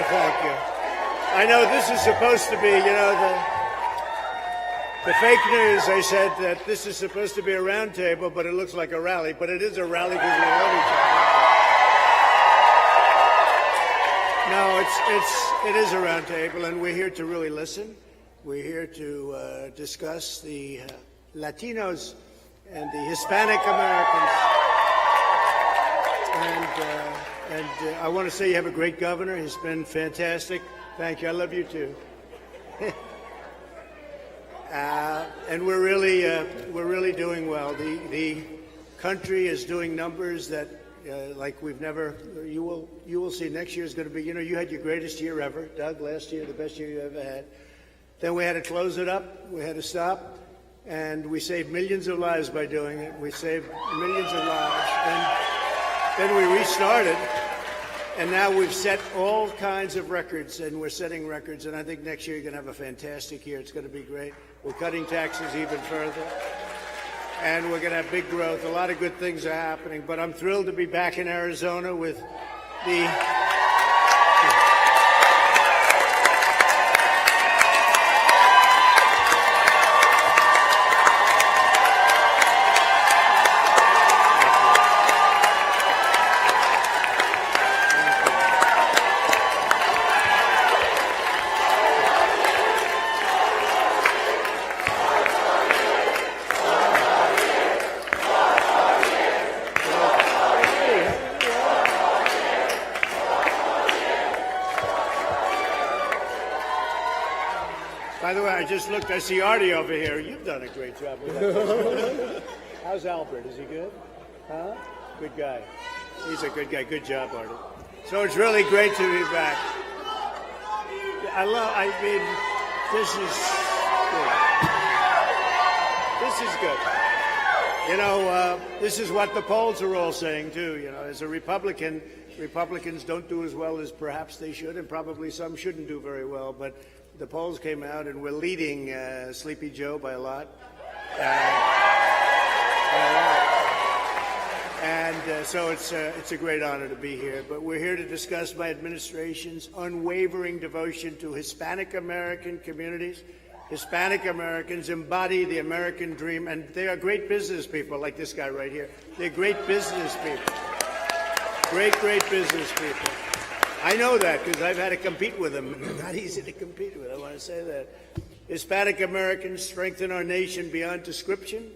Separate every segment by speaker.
Speaker 1: thank you. I know this is supposed to be, the fake news. They said that this is supposed to be a roundtable, but it looks like a rally. But it is a rally because we love each other. No, it is a roundtable, and we're here to really listen. We're here to discuss the Latinos and the Hispanic Americans. And I want to say you have a great governor. He's been fantastic. Thank you. I love you too. And we're really doing well. The country is doing numbers that like we've never. You will see next year is going to be. You had your greatest year ever, Doug. Last year, the best year you ever had. Then we had to close it up. We had to stop, and we saved millions of lives by doing it. We saved millions of lives, and then we restarted. And now we've set all kinds of records, and we're setting records. And I think next year you're going to have a fantastic year. It's going to be great. We're cutting taxes even further. And we're going to have big growth. A lot of good things are happening. But I'm thrilled to be back in Arizona with the... By the way, I just looked. I see Artie over here. You've done a great job with that. How's Albert? Is he good? Huh? Good guy. He's a good guy. Good job, Artie. So it's really great to be back. This is good. This is what the polls are all saying, too. As a Republican, Republicans don't do as well as perhaps they should, and probably some shouldn't do very well, but the polls came out, and we're leading Sleepy Joe by a lot. So it's a great honor to be here. But we're here to discuss my administration's unwavering devotion to Hispanic American communities. Hispanic Americans embody the American dream, and they are great business people, like this guy right here. They're great business people. Great business people. I know that because I've had to compete with them. They're not easy to compete with. I want to say that. Hispanic Americans strengthen our nation beyond description.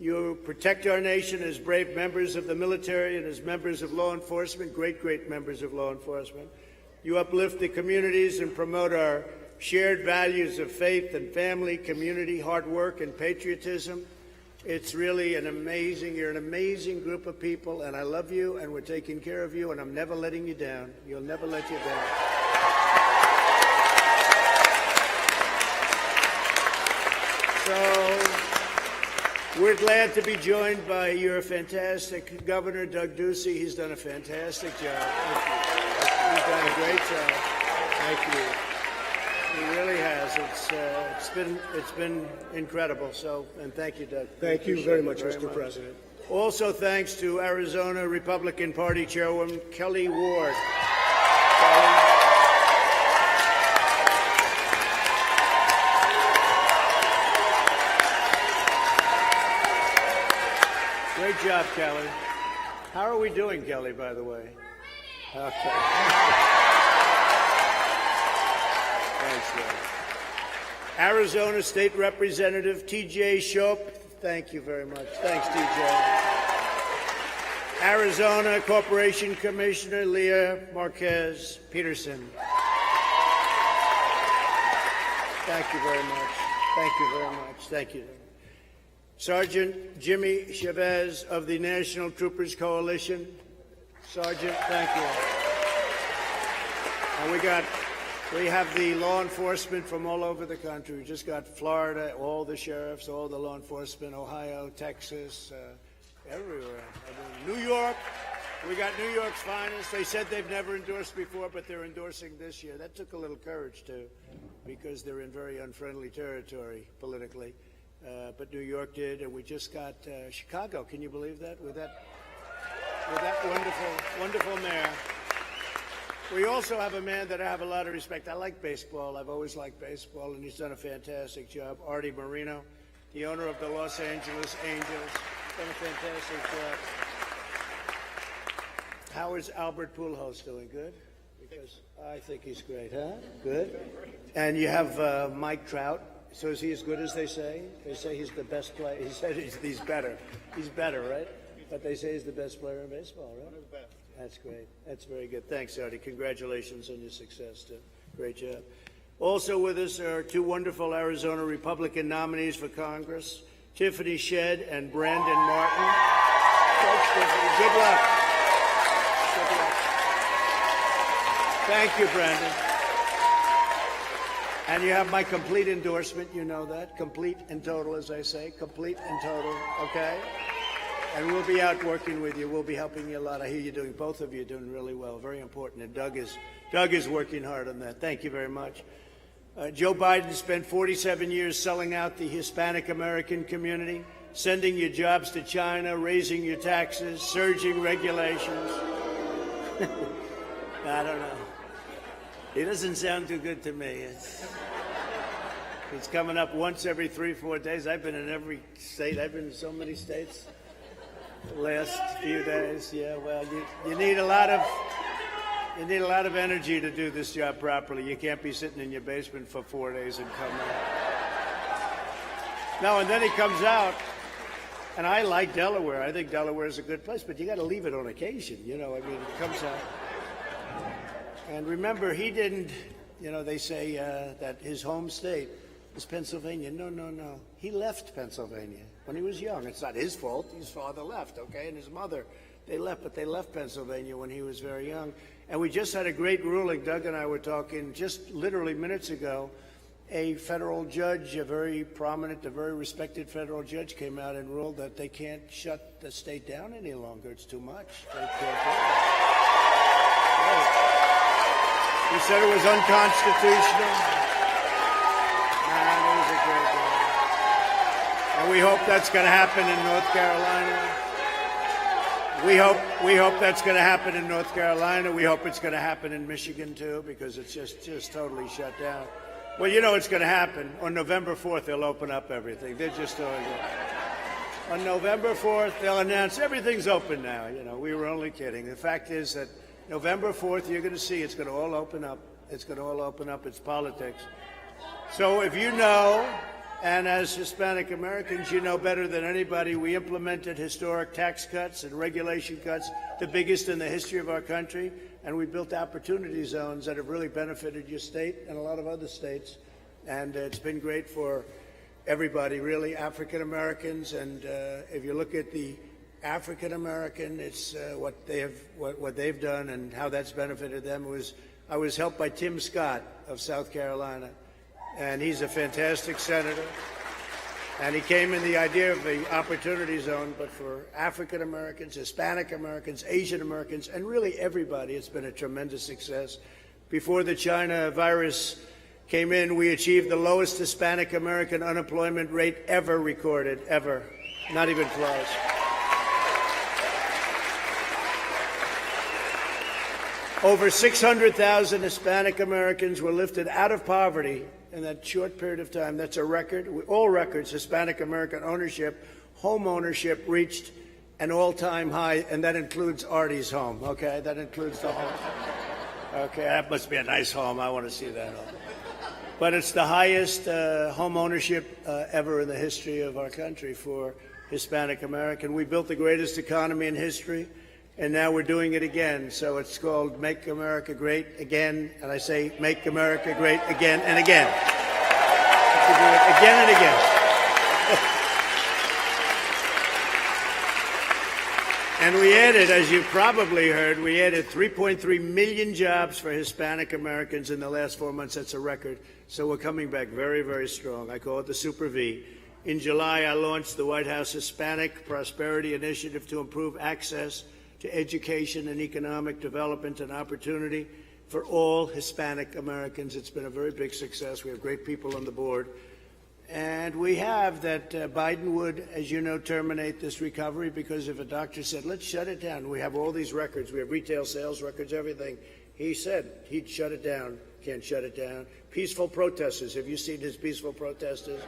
Speaker 1: You protect our nation as brave members of the military and as members of law enforcement, great members of law enforcement. You uplift the communities and promote our shared values of faith and family, community, hard work, and patriotism. It's really you're an amazing group of people, and I love you, and we're taking care of you, and I'm never letting you down. You'll never let you down. So we're glad to be joined by your fantastic Governor, Doug Ducey. He's done a fantastic job. He's done a great job. Thank you. He really has. It's been incredible. And thank you, Doug.
Speaker 2: Thank you very much, Mr. President.
Speaker 1: Also, thanks to Arizona Republican Party Chairwoman Kelly Ward. Great job, Kelly. How are we doing, Kelly, by the way? Okay. Thanks, Ray. Arizona State Representative T.J. Shope. Thank you very much. Thanks, T.J. Arizona Corporation Commissioner Leah Marquez Peterson. Thank you very much. Thank you very much. Thank you. Sergeant Jimmy Chavez of the National Troopers Coalition. Sergeant, thank you. And we have the law enforcement from all over the country. We just got Florida, all the sheriffs, all the law enforcement, Ohio, Texas, everywhere. New York, we got New York's finest. They said they've never endorsed before, but they're endorsing this year. That took a little courage, too, because they're in very unfriendly territory politically. But New York did, and we just got Chicago. Can you believe that? With that wonderful mayor. We also have a man that I have a lot of respect. I like baseball. I've always liked baseball, and he's done a fantastic job. Artie Moreno, the owner of the Los Angeles Angels, done a fantastic job. How is Albert Pujols doing? Good? Because I think he's great, huh? Good. And you have Mike Trout. So is he as good as they say? They say he's the best player. He said he's better. He's better, right? But they say he's the best player in baseball, right? One of the best. That's great. That's very good. Thanks, Artie. Congratulations on your success, too. Great job. Also with us are two wonderful Arizona Republican nominees for Congress, Tiffany Shedd and Brandon Martin. Folks, good luck. Good luck. Thank you, Brandon. And you have my complete endorsement. You know that. Complete and total, as I say. Complete and total, okay? And we'll be out working with you. We'll be helping you a lot. I hear both of you are doing really well. Very important. And Doug is working hard on that. Thank you very much. Joe Biden spent 47 years selling out the Hispanic American community, sending your jobs to China, raising your taxes, surging regulations. I don't know. He doesn't sound too good to me. It's coming up once every 3-4 days. I've been in every state. I've been in so many states the last few days. Yeah, well, you need a lot of energy to do this job properly. You can't be sitting in your basement for 4 days and come out. No, and then he comes out, and I like Delaware. I think Delaware is a good place, but you got to leave it on occasion. You know, I mean, it comes out. And remember, he didn't, they say that his home state is Pennsylvania. No. He left Pennsylvania when he was young. It's not his fault. His father left, okay, and his mother. They left, but they left Pennsylvania when he was very young. And we just had a great ruling. Doug and I were talking just literally minutes ago. A federal judge, a very prominent, a very respected federal judge came out and ruled that they can't shut the state down any longer. It's too much. They can't do it. He said it was unconstitutional. And it was a great day. And we hope that's going to happen in North Carolina. We hope that's going to happen in North Carolina. We hope it's going to happen in Michigan, too, because it's just totally shut down. Well, you know it's going to happen. On November 4th, they'll open up everything. They're just doing it. On November 4th, they'll announce everything's open now. We were only kidding. The fact is that November 4th, you're going to see it's going to all open up. It's going to all open up. It's politics. So if you know, and as Hispanic Americans, you know better than anybody, we implemented historic tax cuts and regulation cuts, the biggest in the history of our country, and we built opportunity zones that have really benefited your state and a lot of other states. And it's been great for everybody, really, African Americans. And if you look at the African American, it's what they've done and how that's benefited them. I was helped by Tim Scott of South Carolina, and he's a fantastic senator. And he came in the idea of the Opportunity Zone, but for African Americans, Hispanic Americans, Asian Americans, and really everybody, it's been a tremendous success. Before the China virus came in, we achieved the lowest Hispanic American unemployment rate ever recorded, ever, not even close. Over 600,000 Hispanic Americans were lifted out of poverty in that short period of time. That's a record. All records, Hispanic American ownership, home ownership reached an all-time high, and that includes Artie's home, okay? That includes the home. Okay, that must be a nice home. I want to see that home. But it's the highest home ownership ever in the history of our country for Hispanic American. We built the greatest economy in history. And now we're doing it again. So it's called Make America Great Again. And I say Make America Great Again and again. To do it again and again. And we added, as you probably heard, we added 3.3 million jobs for Hispanic Americans in the last 4 months. That's a record. So we're coming back very, very strong. I call it the Super V. In July, I launched the White House Hispanic Prosperity Initiative to improve access to education and economic development and opportunity for all Hispanic Americans. It's been a very big success. We have great people on the board. And we have that Biden would, as you know, terminate this recovery because if a doctor said, let's shut it down, we have all these records, we have retail sales records, everything. He said he'd shut it down. Can't shut it down. Peaceful protesters. Have you seen his peaceful protesters?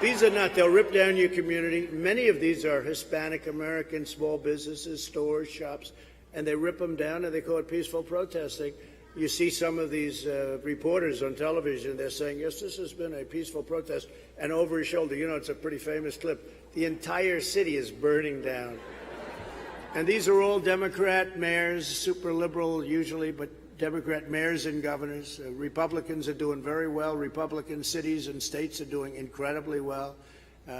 Speaker 1: These are not. They'll rip down your community. Many of these are Hispanic American small businesses, stores, shops, and they rip them down and they call it peaceful protesting. You see some of these reporters on television, they're saying, yes, this has been a peaceful protest. And over his shoulder, you know, it's a pretty famous clip. The entire city is burning down. And these are all Democrat mayors, super liberal usually, but Democrat mayors and governors. Republicans are doing very well. Republican cities and states are doing incredibly well.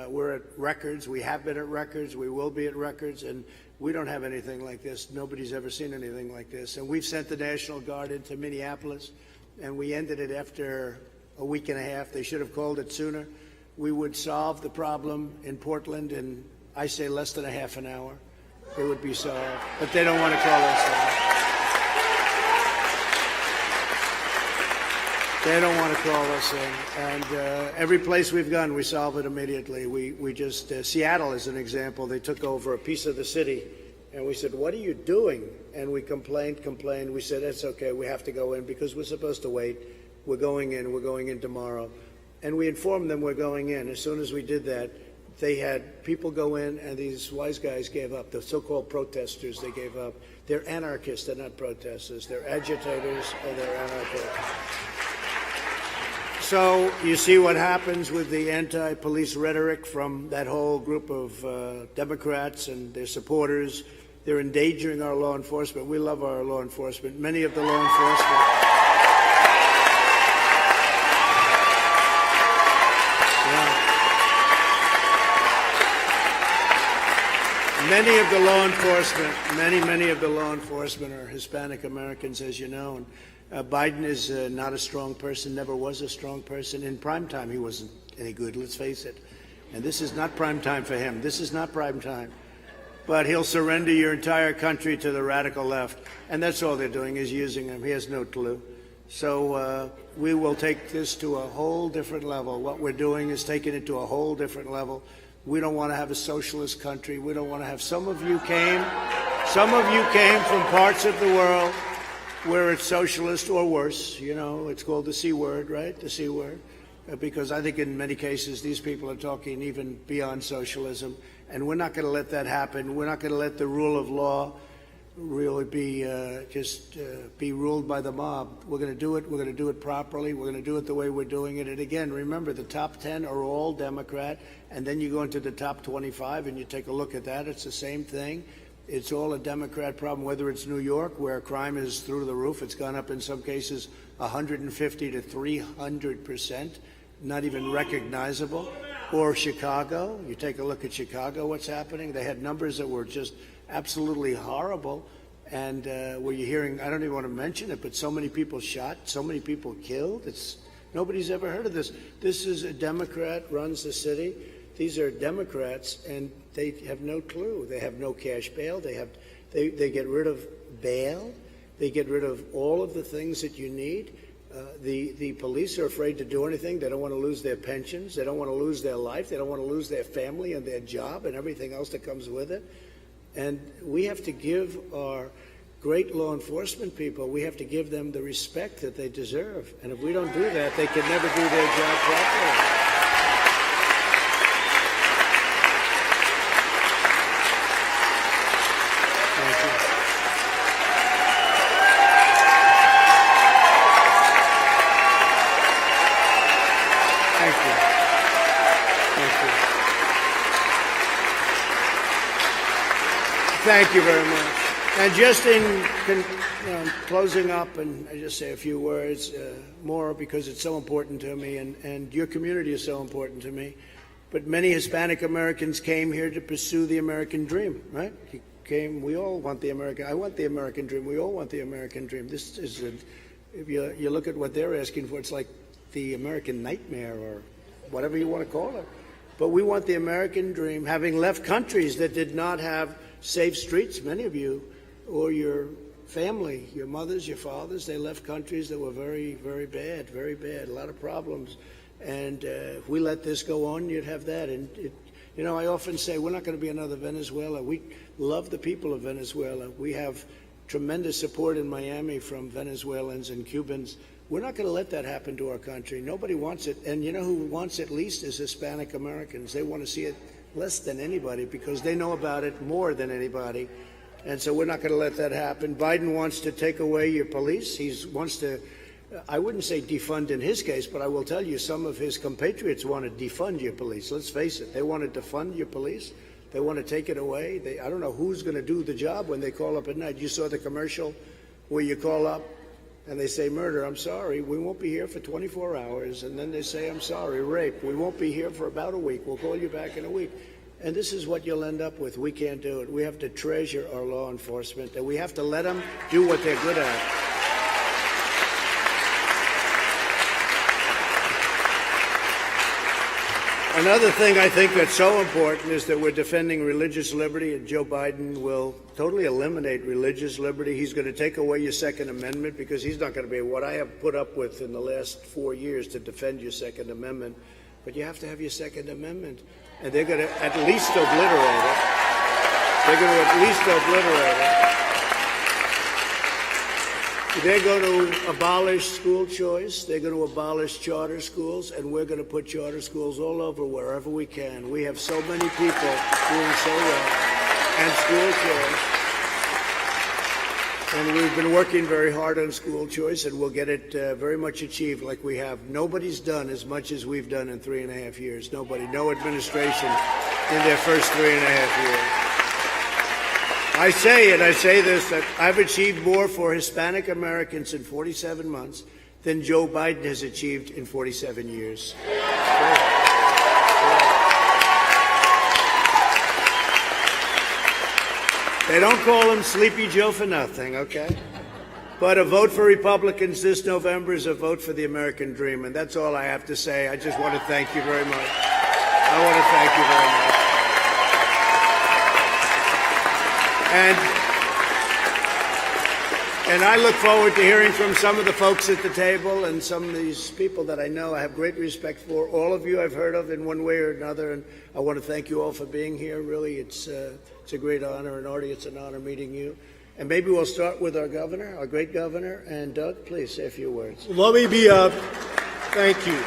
Speaker 1: We're at records. We have been at records. We will be at records. And we don't have anything like this. Nobody's ever seen anything like this. And we've sent the National Guard into Minneapolis, and we ended it after a week and a half. They should have called it sooner. We would solve the problem in Portland in, I say, less than a half an hour. It would be solved. But they don't want to call us that. They don't want to call us in. And every place we've gone, we solve it immediately. We just, Seattle is an example. They took over a piece of the city, and we said, what are you doing? And we complained. We said, it's okay, we have to go in because we're supposed to wait. We're going in tomorrow. And we informed them we're going in. As soon as we did that, they had people go in, and these wise guys gave up. The so-called protesters, they gave up. They're anarchists. They're not protesters. They're agitators, or they're anarchists. So you see what happens with the anti-police rhetoric from that whole group of Democrats and their supporters. They're endangering our law enforcement. We love our law enforcement. Many of the law enforcement. Many of the law enforcement are Hispanic Americans, as you know. And Biden is not a strong person, never was a strong person. In prime time, he wasn't any good, let's face it. And this is not prime time for him. This is not prime time. But he'll surrender your entire country to the radical left. And that's all they're doing is using him. He has no clue. So we will take this to a whole different level. What we're doing is taking it to a whole different level. We don't want to have a socialist country. We don't want to have, some of you came from parts of the world where it's socialist or worse. You know, it's called the C word, right? The C word. Because I think in many cases these people are talking even beyond socialism. And we're not going to let that happen. We're not going to let the rule of law really be be ruled by the mob. We're going to do it. We're going to do it properly. We're going to do it the way we're doing it. And again, remember, the top 10 are all Democrat. And then you go into the top 25 and you take a look at that. It's the same thing. It's all a Democrat problem, whether it's New York, where crime is through the roof. It's gone up in some cases 150 to 300%, not even recognizable. Or Chicago. You take a look at Chicago, what's happening. They had numbers that were just absolutely horrible. And where you're hearing, I don't even want to mention it, but so many people shot, so many people killed. Nobody's ever heard of this. This is a Democrat runs the city. These are Democrats, and they have no clue. They have no cash bail. They get rid of bail. They get rid of all of the things that you need. The police are afraid to do anything. They don't want to lose their pensions. They don't want to lose their life. They don't want to lose their family and their job and everything else that comes with it. And we have to give our great law enforcement people, we have to give them the respect that they deserve. And if we don't do that, they can never do their job properly. Thank you very much. And just in closing up, and I just say a few words more because it's so important to me, and your community is so important to me. But many Hispanic Americans came here to pursue the American dream, right? We all want the American. I want the American dream. We all want the American dream. This is, if you look at what they're asking for, it's like the American nightmare or whatever you want to call it. But we want the American dream, having left countries that did not have safe streets, many of you, or your family, your mothers, your fathers, they left countries that were very, very bad, a lot of problems. And if we let this go on, you'd have that. And, I often say we're not going to be another Venezuela. We love the people of Venezuela. We have tremendous support in Miami from Venezuelans and Cubans. We're not going to let that happen to our country. Nobody wants it. And you know who wants it least is Hispanic Americans. They want to see it less than anybody because they know about it more than anybody. And so we're not going to let that happen. Biden wants to take away your police. He wants to, I wouldn't say defund in his case, but I will tell you some of his compatriots want to defund your police. Let's face it. They want to defund your police. They want to take it away. I don't know who's going to do the job when they call up at night. You saw the commercial where you call up and they say, murder, I'm sorry, we won't be here for 24 hours. And then they say, I'm sorry, rape, we won't be here for about a week. We'll call you back in a week. And this is what you'll end up with. We can't do it. We have to treasure our law enforcement, and we have to let them do what they're good at. Another thing I think that's so important is that we're defending religious liberty, and Joe Biden will totally eliminate religious liberty. He's going to take away your Second Amendment because he's not going to be what I have put up with in the last 4 years to defend your Second Amendment. But you have to have your Second Amendment, and they're going to at least obliterate it. They're going to at least obliterate it. They're going to abolish school choice. They're going to abolish charter schools, and we're going to put charter schools all over wherever we can. We have so many people doing so well, and school choice. And we've been working very hard on school choice, and we'll get it very much achieved like we have. Nobody's done as much as we've done in 3.5 years. Nobody, no administration in their first 3.5 years. I say this, that I've achieved more for Hispanic Americans in 47 months than Joe Biden has achieved in 47 years. They don't call him Sleepy Joe for nothing, okay? But a vote for Republicans this November is a vote for the American dream, and that's all I have to say. I just want to thank you very much. I want to thank you very much. And I look forward to hearing from some of the folks at the table and some of these people that I know I have great respect for. All of you I've heard of in one way or another, and I want to thank you all for being here. Really, it's a great honor, and Artie, it's an honor meeting you. And maybe we'll start with our governor, our great governor. And Doug, please say a few words.
Speaker 2: Let me be thank you.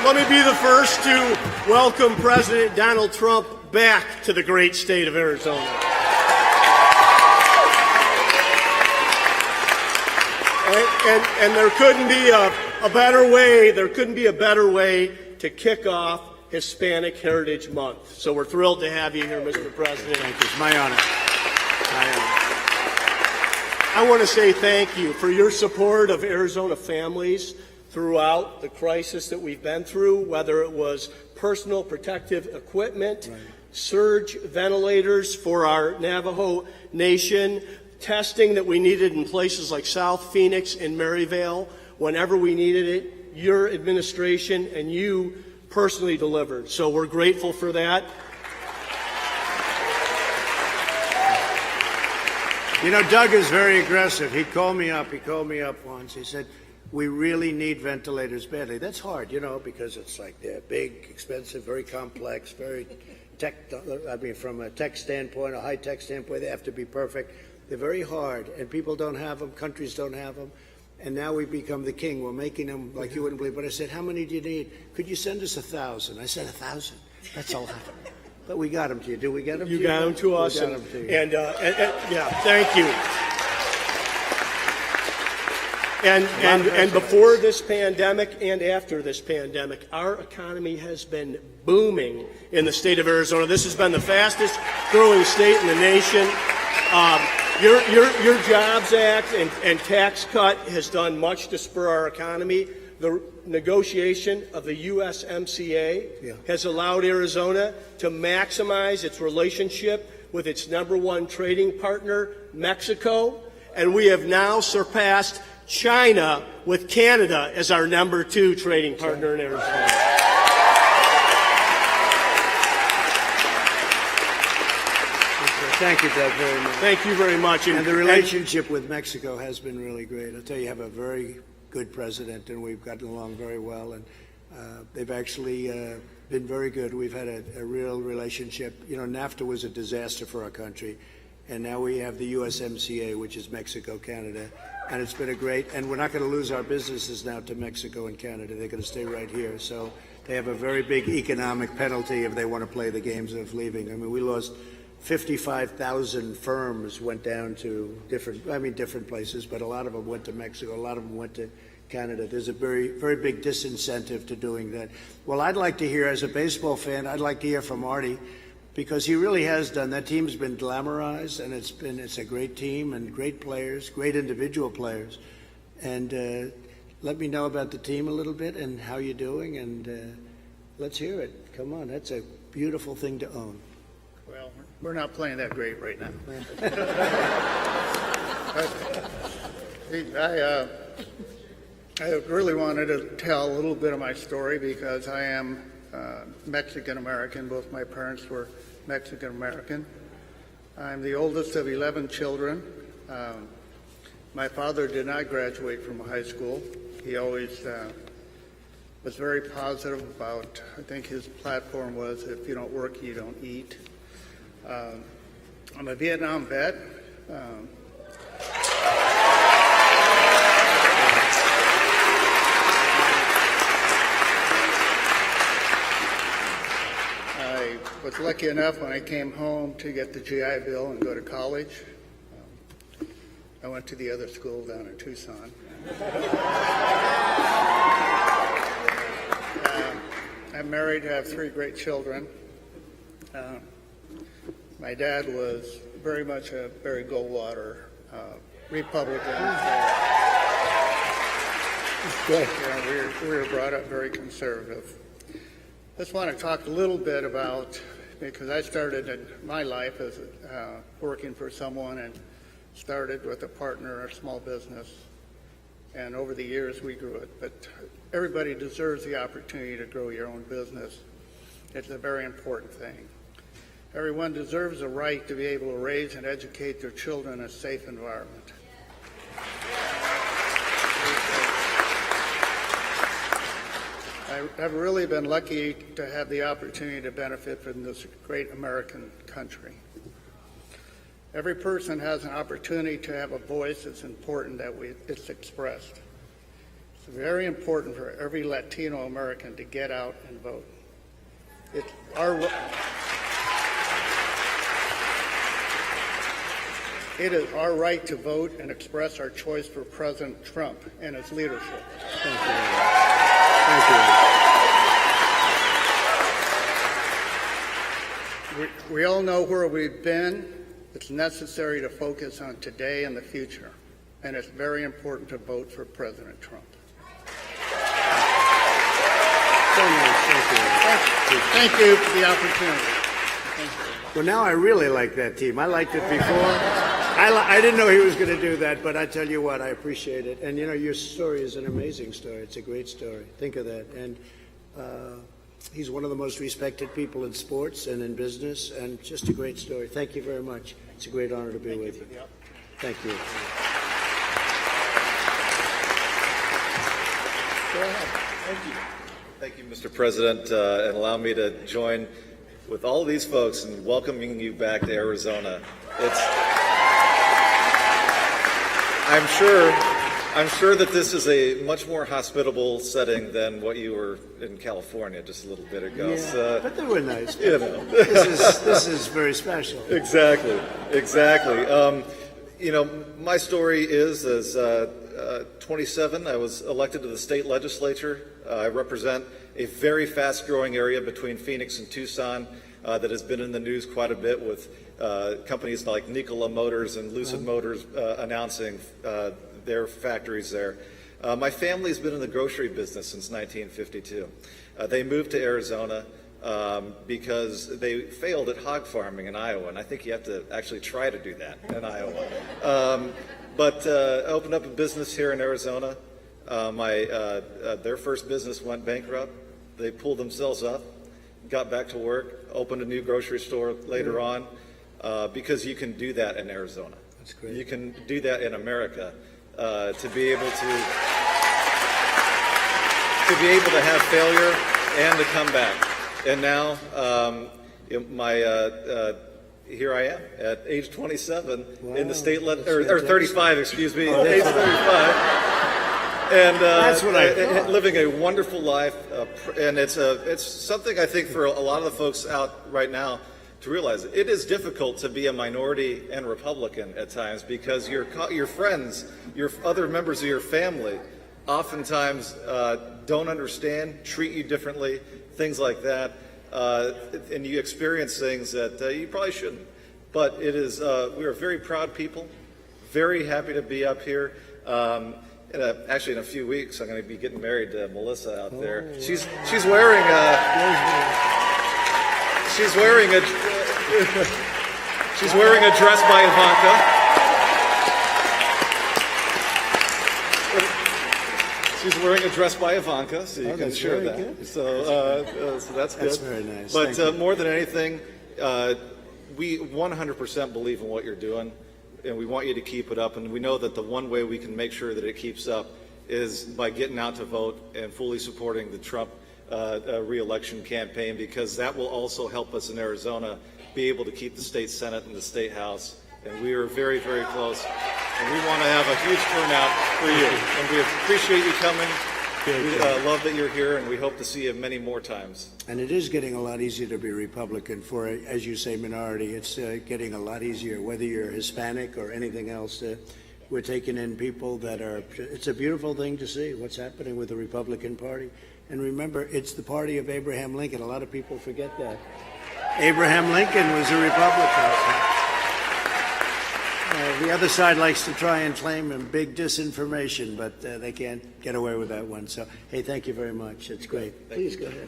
Speaker 2: Let me be the first to welcome President Donald Trump back to the great state of Arizona. And there couldn't be a better way. There couldn't be a better way to kick off Hispanic Heritage Month. So we're thrilled to have you here, Mr. President.
Speaker 1: Thank you. It's my honor.
Speaker 2: I want to say thank you for your support of Arizona families throughout the crisis that we've been through, whether it was personal protective equipment, surge ventilators for our Navajo Nation, testing that we needed in places like South Phoenix and Maryvale whenever we needed it. Your administration and you personally delivered. So we're grateful for that.
Speaker 1: You know, Doug is very aggressive. He called me up once. He said, we really need ventilators badly. That's hard, because it's like they're big, expensive, very complex, very from a tech standpoint, a high-tech standpoint, they have to be perfect. They're very hard, and people don't have them, countries don't have them, and now we've become the king. We're making them like you wouldn't believe. But I said, how many do you need? Could you send us 1,000? I said, 1,000? That's a lot. But we got them to you. Do we get them to you?
Speaker 2: You got them to us.
Speaker 1: We got them to you.
Speaker 2: And thank you. And before this pandemic and after this pandemic, our economy has been booming in the state of Arizona. This has been the fastest growing state in the nation. Your Jobs Act and tax cut has done much to spur our economy. The negotiation of the USMCA has allowed Arizona to maximize its relationship with its #1 trading partner, Mexico, and we have now surpassed China with Canada as our #2 trading partner in Arizona.
Speaker 1: Thank you, Doug, very much.
Speaker 2: Thank you very much.
Speaker 1: And the relationship with Mexico has been really great. I'll tell you, you have a very good president, and we've gotten along very well. And they've actually been very good. We've had a real relationship. You know, NAFTA was a disaster for our country, and now we have the USMCA, which is Mexico, Canada, and it's been a great. And we're not going to lose our businesses now to Mexico and Canada. They're going to stay right here. So they have a very big economic penalty if they want to play the games of leaving. I mean, we lost 55,000 firms went down to different places, but a lot of them went to Mexico, a lot of them went to Canada. There's a very, very big disincentive to doing that. Well, I'd like to hear, as a baseball fan, I'd like to hear from Artie, because he really has done. That team's been glamorized, and it's a great team and great players, great individual players. And let me know about the team a little bit and how you're doing, and let's hear it. Come on, that's a beautiful thing to own.
Speaker 3: Well, we're not playing that great right now. I really wanted to tell a little bit of my story because I am Mexican American. Both my parents were Mexican American. I'm the oldest of 11 children. My father did not graduate from high school. He always was very positive about, I think his platform was, if you don't work, you don't eat. I'm a Vietnam vet. I was lucky enough when I came home to get the GI Bill and go to college. I went to the other school down in Tucson. I'm married, have 3 great children. My dad was very much a Barry Goldwater Republican. We were brought up very conservative. Just want to talk a little bit about, because I started in my life as working for someone and started with a partner, a small business, and over the years we grew it. But everybody deserves the opportunity to grow your own business. It's a very important thing. Everyone deserves a right to be able to raise and educate their children in a safe environment. I've really been lucky to have the opportunity to benefit from this great American country. Every person has an opportunity to have a voice. It's important that it's expressed. It's very important for every Latino American to get out and vote. It's It is our right to vote and express our choice for President Trump and his leadership.
Speaker 1: Thank you. Thank
Speaker 3: you. We all know where we've been. It's necessary to focus on today and the future, and it's very important to vote for President Trump. Thank you for the opportunity.
Speaker 1: Well, now I really like that team. I liked it before. I didn't know he was going to do that, but I tell you what, I appreciate it. And, you know, your story is an amazing story. It's a great story. Think of that. And he's one of the most respected people in sports and in business, and just a great story. Thank you very much. It's a great honor to be with you. Thank you.
Speaker 3: Go ahead.
Speaker 4: Thank you. Thank you, Mr. President, and allow me to join with all of these folks in welcoming you back to Arizona. I'm sure that this is a much more hospitable setting than what you were in California just a little bit ago.
Speaker 1: Yeah,
Speaker 4: so,
Speaker 1: but they were nice.
Speaker 4: You know.
Speaker 1: This is very special.
Speaker 4: Exactly. You know, my story is, as 27, I was elected to the state legislature. I represent a very fast-growing area between Phoenix and Tucson that has been in the news quite a bit with companies like Nikola Motors and Lucid Motors announcing their factories there. My family's been in the grocery business since 1952. They moved to Arizona because they failed at hog farming in Iowa, and I think you have to actually try to do that in Iowa. But I opened up a business here in Arizona. Their first business went bankrupt. They pulled themselves up, got back to work, opened a new grocery store later on. because you can do that in Arizona.
Speaker 1: That's great.
Speaker 4: You can do that in America, to be able to have failure and to come back. And now, here I am at age 27 in the state, or 35, excuse me, age 35. And
Speaker 1: That's what I thought.
Speaker 4: living a wonderful life, and it's something I think for a lot of the folks out right now to realize. It is difficult to be a minority and Republican at times because your friends, your other members of your family, oftentimes don't understand, treat you differently, things like that, and you experience things that you probably shouldn't. But it is we are very proud people, very happy to be up here. Actually, in a few weeks, I'm going to be getting married to Melissa out there. She's wearing a dress by Ivanka. She's wearing a dress by Ivanka, so you can share that.
Speaker 1: Good.
Speaker 4: So that's good.
Speaker 1: That's very nice.
Speaker 4: But more than anything, we 100% believe in what you're doing, and we want you to keep it up. And we know that the one way we can make sure that it keeps up is by getting out to vote and fully supporting the Trump re-election campaign, because that will also help us in Arizona be able to keep the state Senate and the state House. And we are very, very close. And we want to have a huge turnout for you. And we appreciate you coming. We love that you're here, and we hope to see you many more times.
Speaker 1: And it is getting a lot easier to be Republican for, as you say, minority. It's getting a lot easier, whether you're Hispanic or anything else. We're taking in people that are, it's a beautiful thing to see what's happening with the Republican Party. And remember, it's the party of Abraham Lincoln. A lot of people forget that. Abraham Lincoln was a Republican. The other side likes to try and claim him big disinformation, but they can't get away with that one. So, hey, thank you very much. It's great. Please go ahead.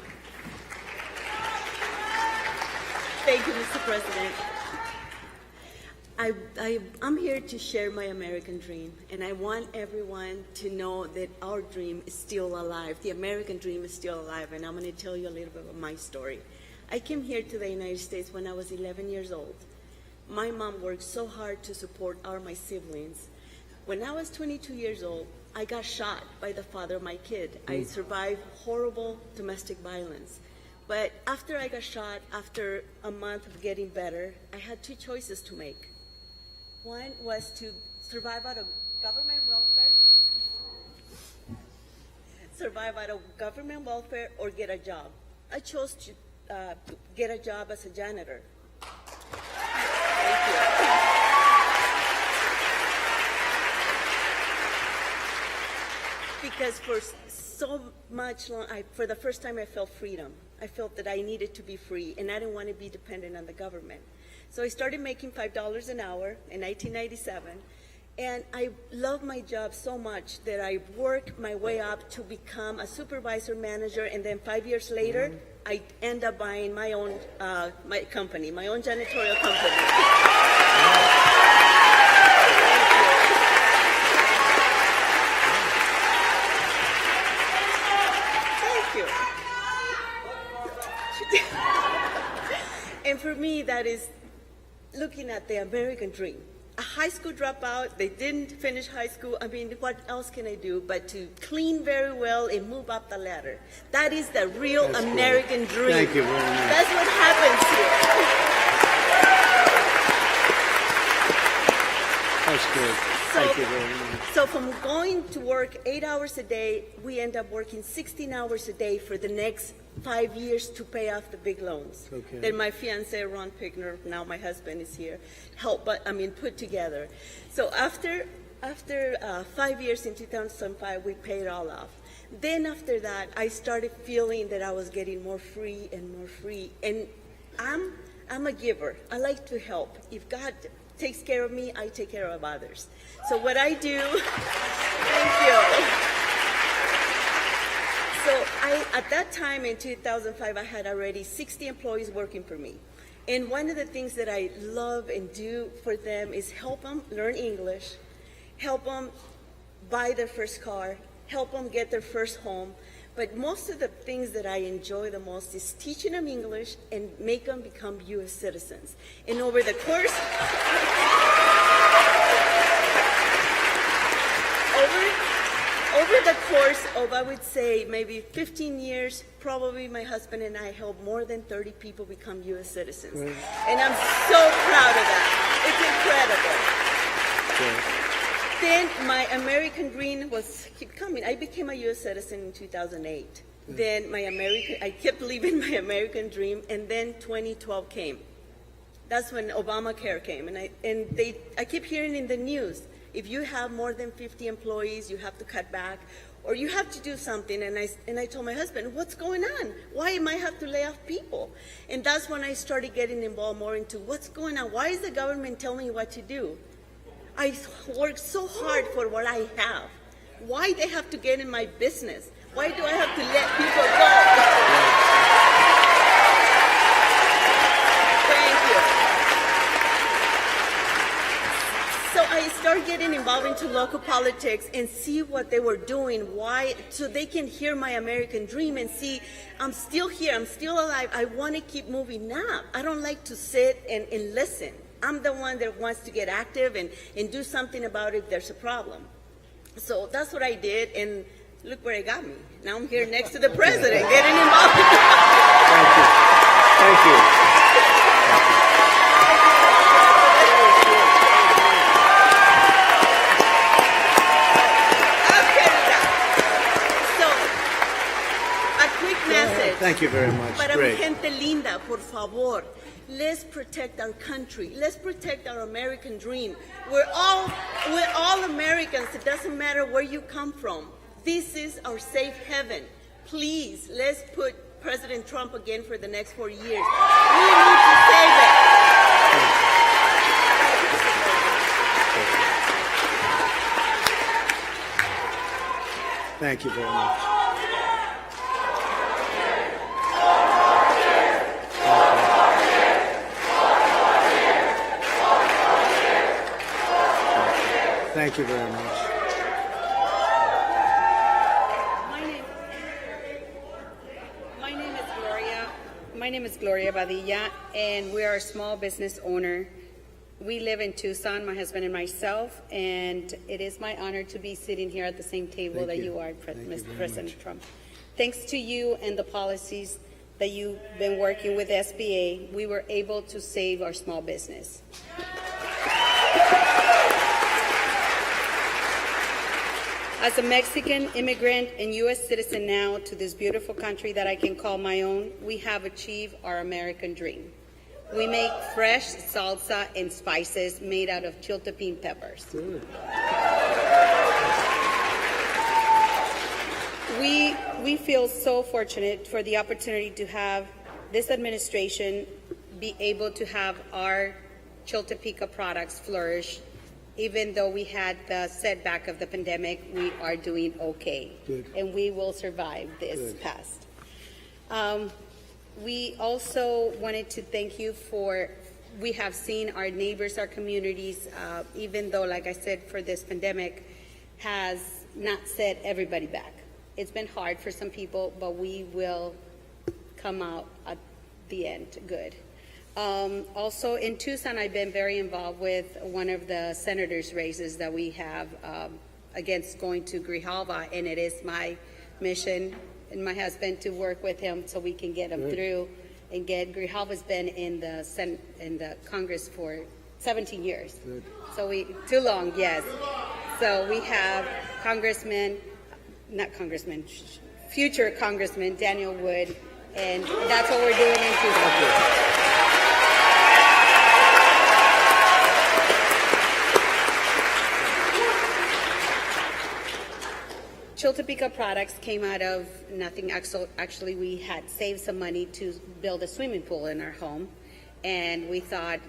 Speaker 5: Thank you, Mr. President. I'm here to share my American dream, and I want everyone to know that our dream is still alive. The American dream is still alive, and I'm going to tell you a little bit about my story. I came here to the United States when I was 11 years old. My mom worked so hard to support my siblings. When I was 22 years old, I got shot by the father of my kid. I survived horrible domestic violence. But after I got shot, after a month of getting better, I had two choices to make. One was to survive out of government welfare, or get a job. I chose to get a job as a janitor. Thank you. Because for so much long, for the first time I felt freedom. I felt that I needed to be free, and I didn't want to be dependent on the government. So I started making $5 an hour in 1997, and I loved my job so much that I worked my way up to become a supervisor manager, and then 5 years later, I end up buying my own my own janitorial company. Thank you. And for me, that is looking at the American dream. A high school dropout, they didn't finish high school. I mean, what else can I do but to clean very well and move up the ladder? That is the real American dream.
Speaker 1: Thank you very much.
Speaker 5: That's what happens here.
Speaker 1: That's good. Thank you very much.
Speaker 5: So from going to work 8 hours a day, we end up working 16 hours a day for the next 5 years to pay off the big loans.
Speaker 1: Okay.
Speaker 5: Then my fiance, Ron Pickner, now my husband is here, put together. So after 5 years in 2005, we paid it all off. Then after that, I started feeling that I was getting more free and more free. And I'm a giver. I like to help. If God takes care of me, I take care of others. So what I do, thank you. So at that time in 2005, I had already 60 employees working for me. And one of the things that I love and do for them is help them learn English, help them buy their first car, help them get their first home. But most of the things that I enjoy the most is teaching them English and make them become U.S. citizens. And over the course, over the course of, I would say, maybe 15 years, probably my husband and I helped more than 30 people become U.S. citizens.
Speaker 1: Right.
Speaker 5: And I'm so proud of that. It's incredible. Then my American dream keep coming. I became a U.S. citizen in 2008. Then I kept living my American dream, and then 2012 came. That's when Obamacare came, and I keep hearing in the news, if you have more than 50 employees, you have to cut back, or you have to do something. And I told my husband, what's going on? Why am I have to lay off people? And that's when I started getting involved more into what's going on. Why is the government telling me what to do? I work so hard for what I have. Why they have to get in my business? Why do I have to let people go? Thank you. So I started getting involved into local politics and see what they were doing, why, so they can hear my American dream and see I'm still here, I'm still alive. I want to keep moving up. I don't like to sit and listen. I'm the one that wants to get active and do something about it if there's a problem. So that's what I did, and look where it got me. Now I'm here next to the president, getting involved.
Speaker 1: Thank you. Thank you.
Speaker 5: So, a quick message.
Speaker 1: Thank you very much.
Speaker 5: Para mi
Speaker 1: Great.
Speaker 5: gente linda, por favor, let's protect our country. Let's protect our American dream. We're all Americans. It doesn't matter where you come from. This is our safe haven. Please, let's put President Trump again for the next 4 years. We need to save it.
Speaker 1: Thank you very much. Thank you very much.
Speaker 6: My name is Gloria Badilla, and we are a small business owner. We live in Tucson, my husband and myself, and it is my honor to be sitting here at the same table
Speaker 1: Thank
Speaker 6: that
Speaker 1: you.
Speaker 6: you are,
Speaker 1: Thank you
Speaker 6: Mr.
Speaker 1: very
Speaker 6: President
Speaker 1: much.
Speaker 6: Trump. Thanks to you and the policies that you've been working with SBA, we were able to save our small business. As a Mexican immigrant and U.S. citizen now to this beautiful country that I can call my own, we have achieved our American dream. We make fresh salsa and spices made out of chiltepin peppers.
Speaker 1: Good.
Speaker 6: We feel so fortunate for the opportunity to have this administration be able to have our Chiltepica products flourish. Even though we had the setback of the pandemic, we are doing okay.
Speaker 1: Good.
Speaker 6: And we will survive this
Speaker 1: Good.
Speaker 6: past. We also wanted to thank you we have seen our neighbors, our communities, even though, like I said, for this pandemic, has not set everybody back. It's been hard for some people, but we will come out at the end good. Also in Tucson, I've been very involved with one of the senators' races that we have against going to Grijalva, and it is my mission and my husband to work with him so we can get him through and get. Grijalva's been in the Congress for 17 years.
Speaker 1: Good.
Speaker 6: So too long, yes. So we have future Congressman Daniel Wood, and that's what we're doing in Tucson. Chiltepica products came out of nothing. Actually, we had saved some money to build a swimming pool in our home, and we thought,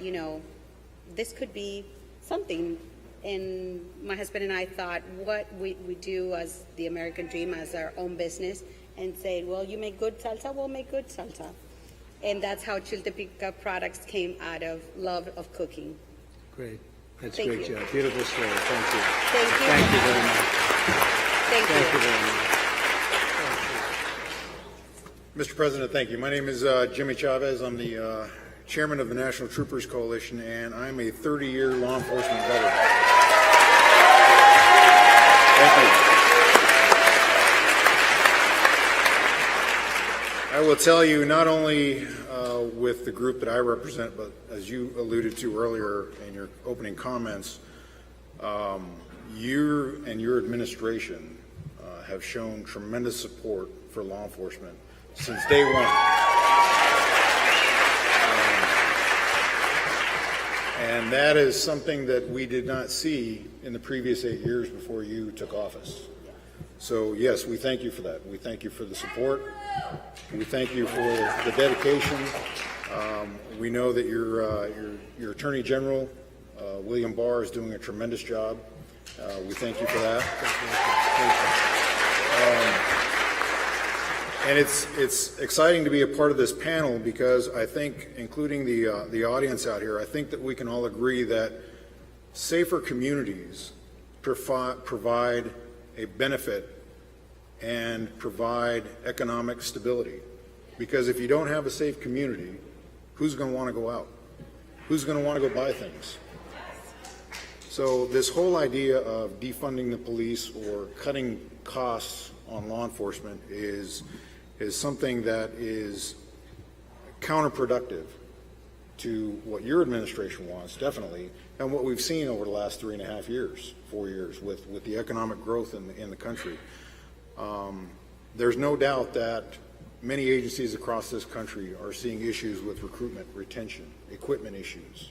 Speaker 6: this could be something. And my husband and I thought, what we do as the American dream, as our own business, and say, well, you make good salsa, we'll make good salsa. And that's how Chiltepica products came out of love of cooking.
Speaker 1: Great. That's
Speaker 6: Thank
Speaker 1: a great
Speaker 6: you.
Speaker 1: job. Beautiful story. Thank you.
Speaker 6: Thank you.
Speaker 1: Thank you very much.
Speaker 6: Thank you.
Speaker 1: Thank you very much. Thank you.
Speaker 7: Mr. President, thank you. My name is Jimmy Chavez. I'm the chairman of the National Troopers Coalition, and I'm a 30-year law enforcement veteran. Thank you. I will tell you, not only with the group that I represent, but as you alluded to earlier in your opening comments, you and your administration have shown tremendous support for law enforcement since day one. And that is something that we did not see in the previous 8 years before you took office. So yes, we thank you for that. We thank you for the support. We thank you for the dedication. We know that your Attorney General, William Barr, is doing a tremendous job. We thank you for that. And it's exciting to be a part of this panel because I think, including the audience out here, I think that we can all agree that safer communities provide a benefit and provide economic stability. Because if you don't have a safe community, who's going to want to go out? Who's going to want to go buy things? So this whole idea of defunding the police or cutting costs on law enforcement is something that is counterproductive to what your administration wants, definitely, and what we've seen over the last 3.5 years, 4 years, with the economic growth in the country. There's no doubt that many agencies across this country are seeing issues with recruitment, retention, equipment issues,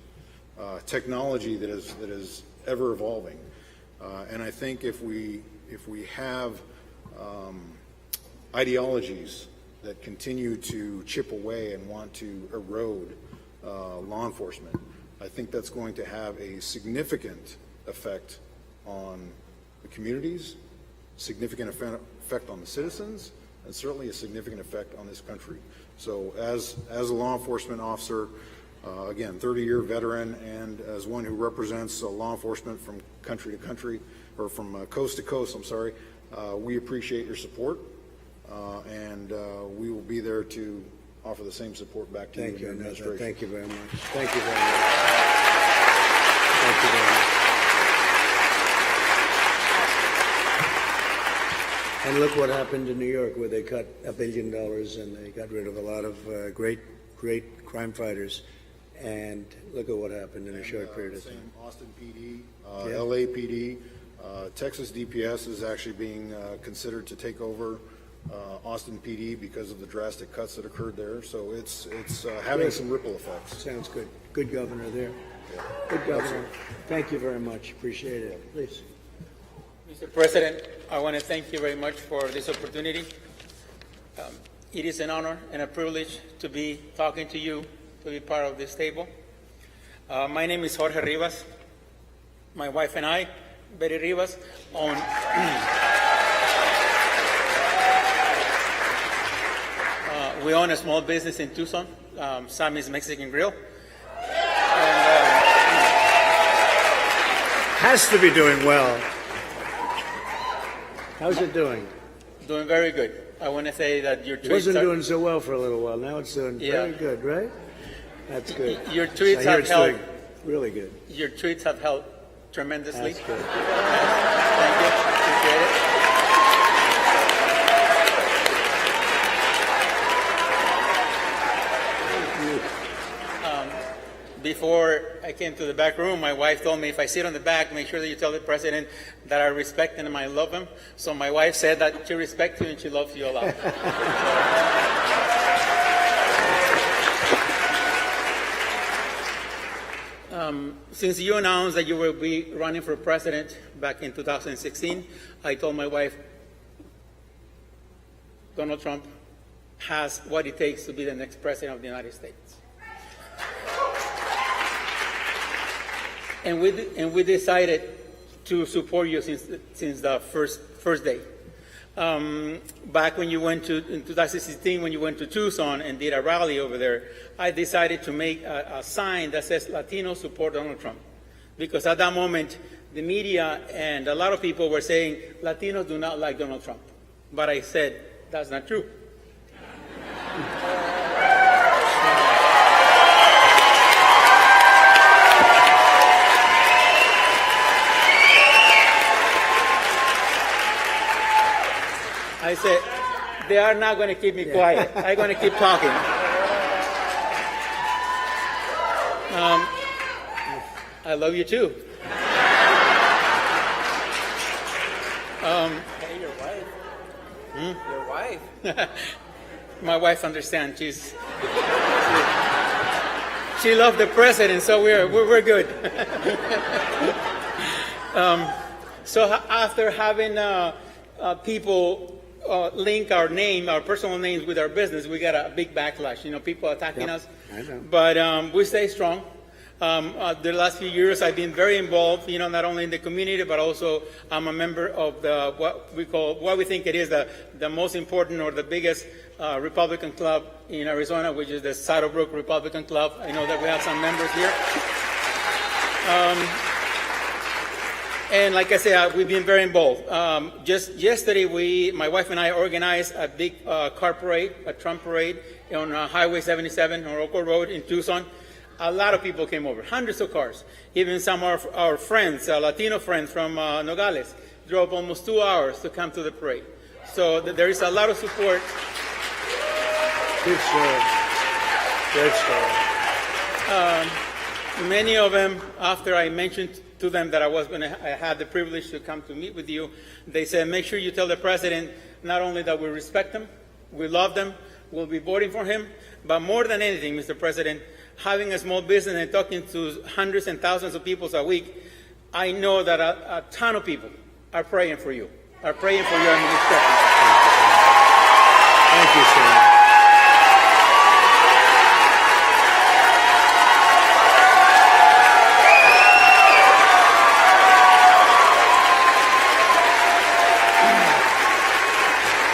Speaker 7: technology that is ever evolving, and I think if we have ideologies that continue to chip away and want to erode law enforcement, I think that's going to have a significant effect on the communities, significant effect on the citizens, and certainly a significant effect on this country. So as a law enforcement officer, again, 30-year veteran, and as one who represents law enforcement from country to country, or from coast to coast, I'm sorry, we appreciate your support, and we will be there to offer the same support back to you and your administration.
Speaker 1: Thank you very much. Thank you very much. Thank you very much. And look what happened in New York, where they cut $1 billion and they got rid of a lot of great crime fighters. And look at what happened in a short period of time.
Speaker 7: Austin PD, LAPD, Texas DPS is actually being considered to take over Austin PD because of the drastic cuts that occurred there. So it's having some ripple effects.
Speaker 1: Sounds good. Good governor there. Yeah. Good governor. Thank you very much. Appreciate it. Please.
Speaker 8: Mr. President, I want to thank you very much for this opportunity. It is an honor and a privilege to be talking to you, to be part of this table. My name is Jorge Rivas. My wife and I, Betty Rivas, own we own a small business in Tucson, Sammy's Mexican Grill.
Speaker 1: Has to be doing well. How's it doing?
Speaker 8: Doing very good. I want to say that your tweets
Speaker 1: Wasn't doing so well for a little while. Now it's doing very good, right? That's good.
Speaker 8: Your tweets
Speaker 1: I hear
Speaker 8: have
Speaker 1: it's
Speaker 8: helped.
Speaker 1: doing really good.
Speaker 8: Your tweets have helped tremendously.
Speaker 1: That's good.
Speaker 8: Thank you. Appreciate it. Before I came to the back room, my wife told me if I sit on the back, make sure that you tell the president that I respect him and I love him. So my wife said that she respects you and she loves you a lot. Since you announced that you will be running for president back in 2016, I told my wife, Donald Trump has what it takes to be the next president of the United States. And we decided to support you since the first day. Back when you went in 2016, when you went to Tucson and did a rally over there, I decided to make a sign that says Latinos support Donald Trump. Because at that moment, the media and a lot of people were saying Latinos do not like Donald Trump. But I said, that's not true. They are not going to keep me quiet. I'm going to keep talking. I love you too.
Speaker 9: Hey, your wife. Your wife.
Speaker 8: My wife understands. She loved the president, so we're good. So after having people link our name, our personal names with our business, we got a big backlash. People attacking us.
Speaker 1: I know.
Speaker 8: But we stay strong. The last few years, I've been very involved. Not only in the community, but also I'm a member of what we think it is the most important or the biggest Republican club in Arizona, which is the Saddlebrook Republican Club. I know that we have some members here. And like I said, we've been very involved. Just yesterday, my wife and I organized a big car parade, a Trump parade on Highway 77 on Oakland Road in Tucson. A lot of people came over, hundreds of cars. Even some of our friends, Latino friends from Nogales, drove almost 2 hours to come to the parade. So there is a lot of support.
Speaker 1: Good story. Good story.
Speaker 8: Many of them, after I mentioned to them that I had the privilege to come to meet with you, they said, make sure you tell the president not only that we respect him, we love them, we'll be voting for him, but more than anything, Mr. President, having a small business and talking to hundreds and thousands of people a week, I know that a ton of people are praying for you, are praying for your administration.
Speaker 1: Thank you, sir.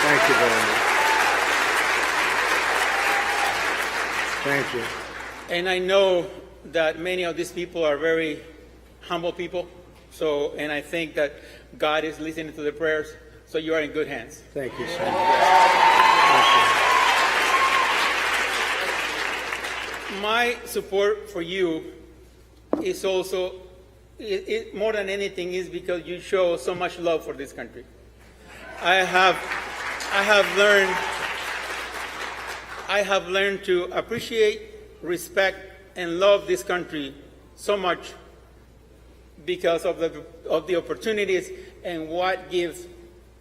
Speaker 1: Thank you very much. Thank you.
Speaker 8: And I know that many of these people are very humble people. And I think that God is listening to the prayers. So you are in good hands.
Speaker 1: Thank you, sir. Thank
Speaker 8: My support for you is also, more than anything, is because you show so much love for this country. I have learned to appreciate, respect, and love this country so much because of the opportunities and what gives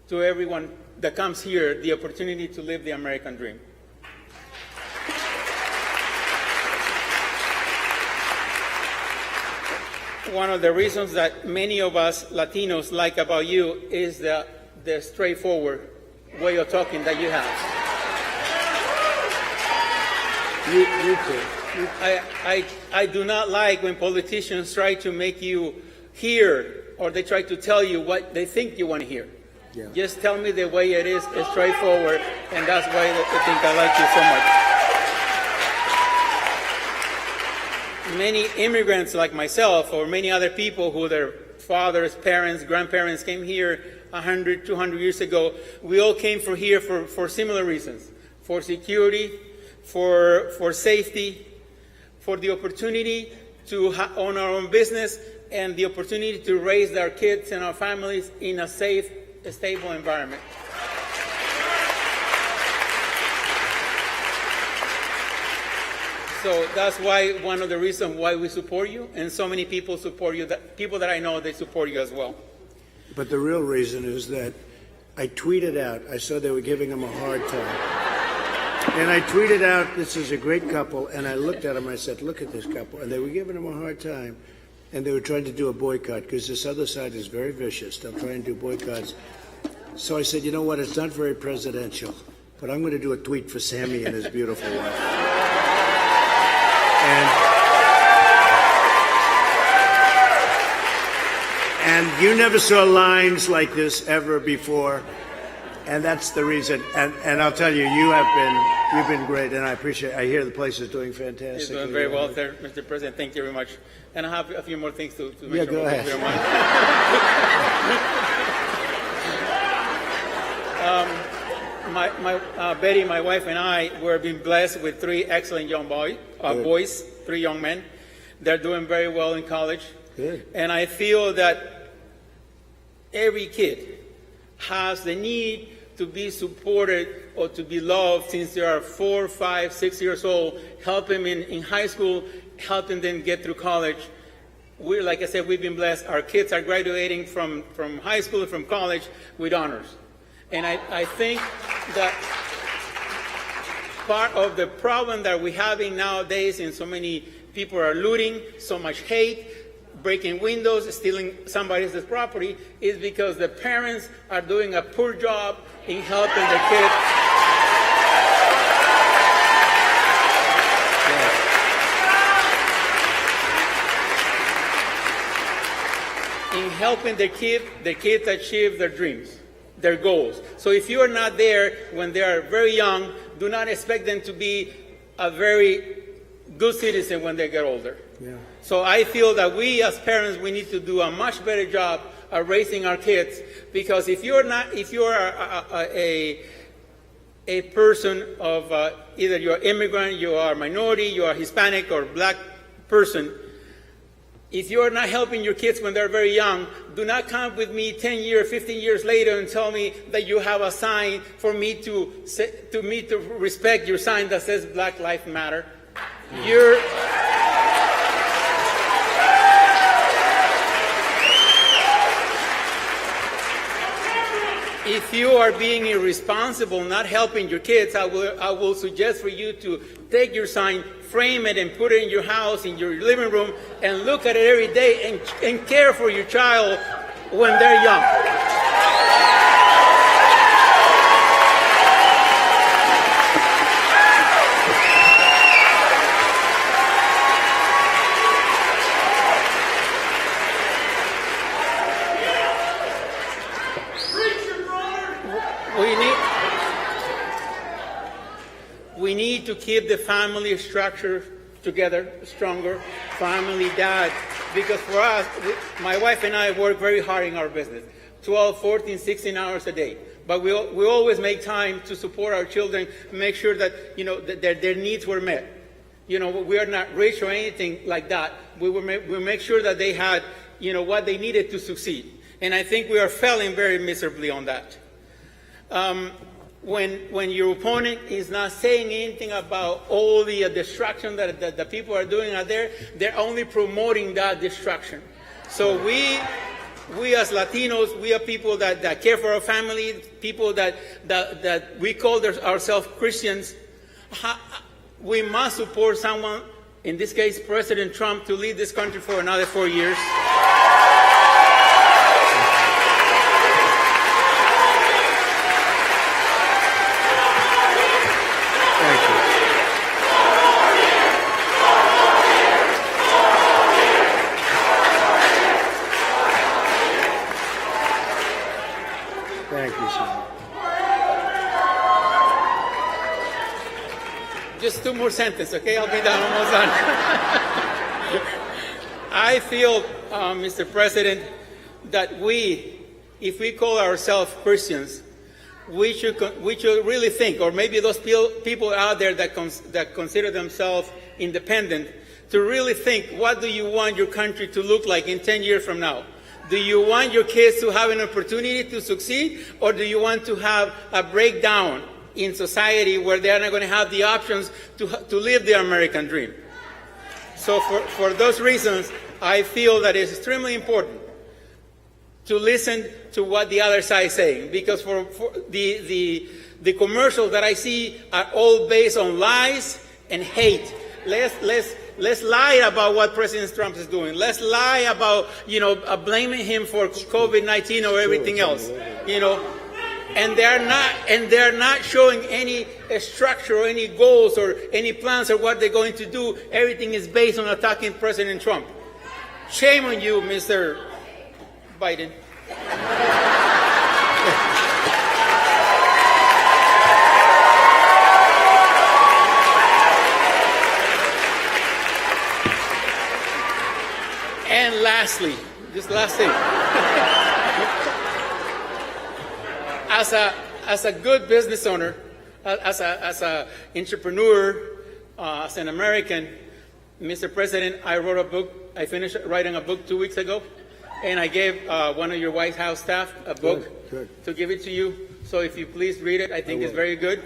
Speaker 8: to everyone that comes here the opportunity to live the American dream. One of the reasons that many of us Latinos like about you is the straightforward way of talking that you have.
Speaker 1: you too.
Speaker 8: I do not like when politicians try to make you hear or they try to tell you what they think you want to hear.
Speaker 1: Yeah.
Speaker 8: Just tell me the way it is, straightforward, and that's why I think I like you so much. Many immigrants like myself or many other people who their fathers, parents, grandparents came here 100, 200 years ago, we all came from here for similar reasons, for security, for safety, for the opportunity to own our own business, and the opportunity to raise our kids and our families in a safe, stable environment. So that's why one of the reasons why we support you, and so many people support you, people that I know, they support you as well.
Speaker 1: But the real reason is that I tweeted out, I saw they were giving him a hard time. And I tweeted out, this is a great couple, and I looked at them, I said, look at this couple. And they were giving him a hard time, and they were trying to do a boycott, because this other side is very vicious. They'll try and do boycotts. So I said, you know what, it's not very presidential, but I'm going to do a tweet for Sammy and his beautiful wife. And you never saw lines like this ever before, and that's the reason. And I'll tell you, you've been great, and I appreciate. I hear the place is doing fantastic.
Speaker 8: It's doing very well there, Mr. President. Thank you very much. And I have a few more things to mention.
Speaker 1: Yeah, go ahead.
Speaker 8: If you don't mind. Betty, my wife, and I were being blessed with three excellent young boys, three young men. They're doing very well in college.
Speaker 1: Good.
Speaker 8: And I feel that every kid has the need to be supported or to be loved since they are 4, 5, 6 years old, help them in high school, helping them get through college. Like I said, we've been blessed. Our kids are graduating from high school and from college with honors. And I think that part of the problem that we're having nowadays, and so many people are looting, so much hate, breaking windows, stealing somebody else's property, is because the parents are doing a poor job in helping the kids. In helping the kids achieve their dreams, their goals. So if you are not there when they are very young, do not expect them to be a very good citizen when they get older.
Speaker 1: Yeah.
Speaker 8: So I feel that we as parents, we need to do a much better job of raising our kids, because if you are a person of either you're immigrant, you are minority, you are Hispanic or black person, if you're not helping your kids when they're very young, do not come with me 10 years, 15 years later and tell me that you have a sign for me to respect your sign that says Black Lives Matter. If you are being irresponsible, not helping your kids, I will suggest for you to take your sign, frame it, and put it in your house, in your living room, and look at it every day and care for your child when they're young. We need to keep the family structure together, stronger, family, dad, because for us, my wife and I work very hard in our business, 12, 14, 16 hours a day. But we always make time to support our children, make sure that, that their needs were met. We are not rich or anything like that. We make sure that they had, what they needed to succeed. And I think we are failing very miserably on that. When your opponent is not saying anything about all the destruction that the people are doing out there, they're only promoting that destruction. So we as Latinos, we are people that care for our family, people that we call ourselves Christians. We must support someone, in this case President Trump, to lead this country for another 4 years. Just 2 more sentences, okay? I'll be done, almost done. I feel, Mr. President, that if we call ourselves Christians, we should really think, or maybe those people out there that consider themselves independent, to really think, what do you want your country to look like in 10 years from now? Do you want your kids to have an opportunity to succeed, or do you want to have a breakdown in society where they are not going to have the options to live the American dream? So for those reasons, I feel that it's extremely important to listen to what the other side is saying, because for the commercials that I see are all based on lies and hate. Let's lie about what President Trump is doing. Let's lie about, blaming him for COVID-19 or everything else, And they're not showing any structure or any goals or any plans or what they're going to do. Everything is based on attacking President Trump. Shame on you, Mr. Biden. And lastly, this last thing. As a good business owner, as an entrepreneur, as an American, Mr. President, I wrote a book. I finished writing a book 2 weeks ago, and I gave one of your White House staff a book to give it to you. So if you please read it, I think it's very good.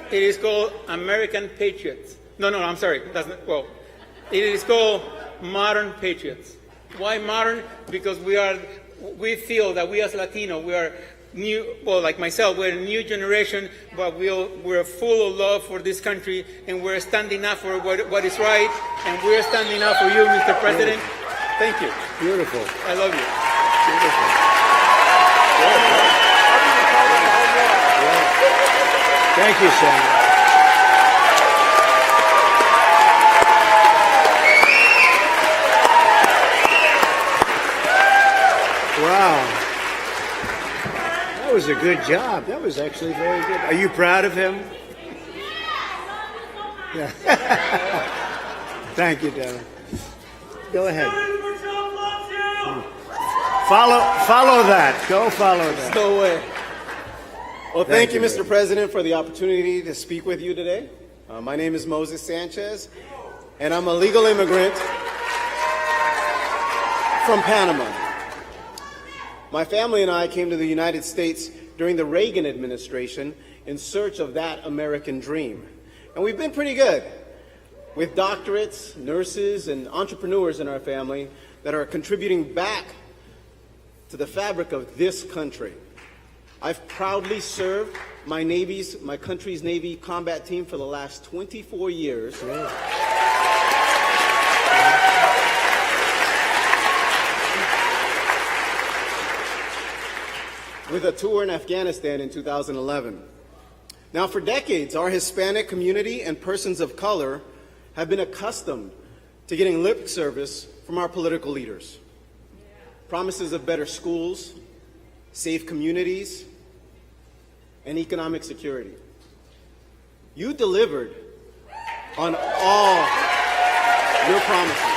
Speaker 8: It is called American Patriots. No, I'm sorry. That's not, well, it is called Modern Patriots. Why modern? Because we feel that we as Latino, we are new, well, like myself, we're a new generation, but we're full of love for this country, and we're standing up for what is right, and we're standing up for you, Mr. President. Thank you.
Speaker 1: Beautiful.
Speaker 8: I love you.
Speaker 1: Thank you, Senator. Wow. That was a good job. That was actually very good. Are you proud of him? Yeah. Thank you, Devin. Go ahead. Follow that. Go follow that.
Speaker 10: No way. Well, thank you,
Speaker 1: you,
Speaker 10: Mr. President, for the opportunity to speak with you today. My name is Moses Sanchez, and I'm a legal immigrant from Panama. My family and I came to the United States during the Reagan administration in search of that American dream. And we've been pretty good, with doctorates, nurses, and entrepreneurs in our family that are contributing back to the fabric of this country. I've proudly served my country's Navy combat team for the last 24 years. With a tour in Afghanistan in 2011. Now, for decades, our Hispanic community and persons of color have been accustomed to getting lip service from our political leaders. Promises of better schools, safe communities, and economic security. You delivered on all your promises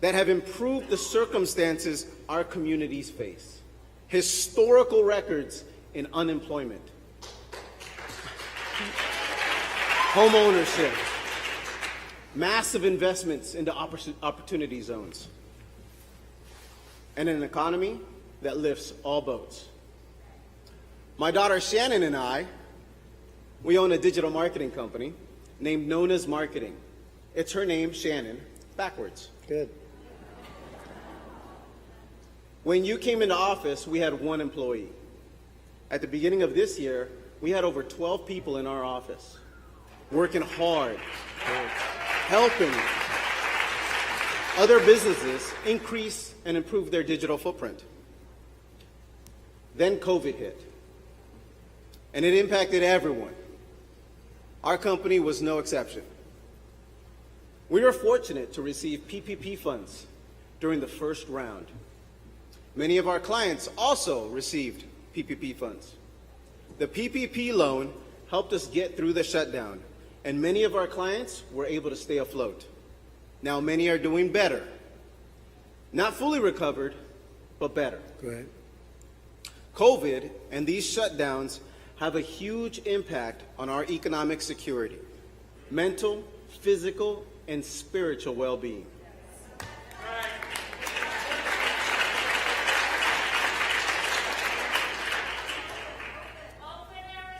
Speaker 10: that have improved the circumstances our communities face. Historical records in unemployment, home ownership, massive investments into opportunity zones, and an economy that lifts all boats. My daughter Shannon and I, we own a digital marketing company named Nona's Marketing. It's her name, Shannon, backwards.
Speaker 1: Good.
Speaker 10: When you came into office, we had one employee. At the beginning of this year, we had over 12 people in our office, working hard, helping other businesses increase and improve their digital footprint. Then COVID hit, and it impacted everyone. Our company was no exception. We were fortunate to receive PPP funds during the first round. Many of our clients also received PPP funds. The PPP loan helped us get through the shutdown, and many of our clients were able to stay afloat. Now many are doing better. Not fully recovered, but better.
Speaker 1: Go ahead.
Speaker 10: COVID and these shutdowns have a huge impact on our economic security, mental, physical, and spiritual well-being.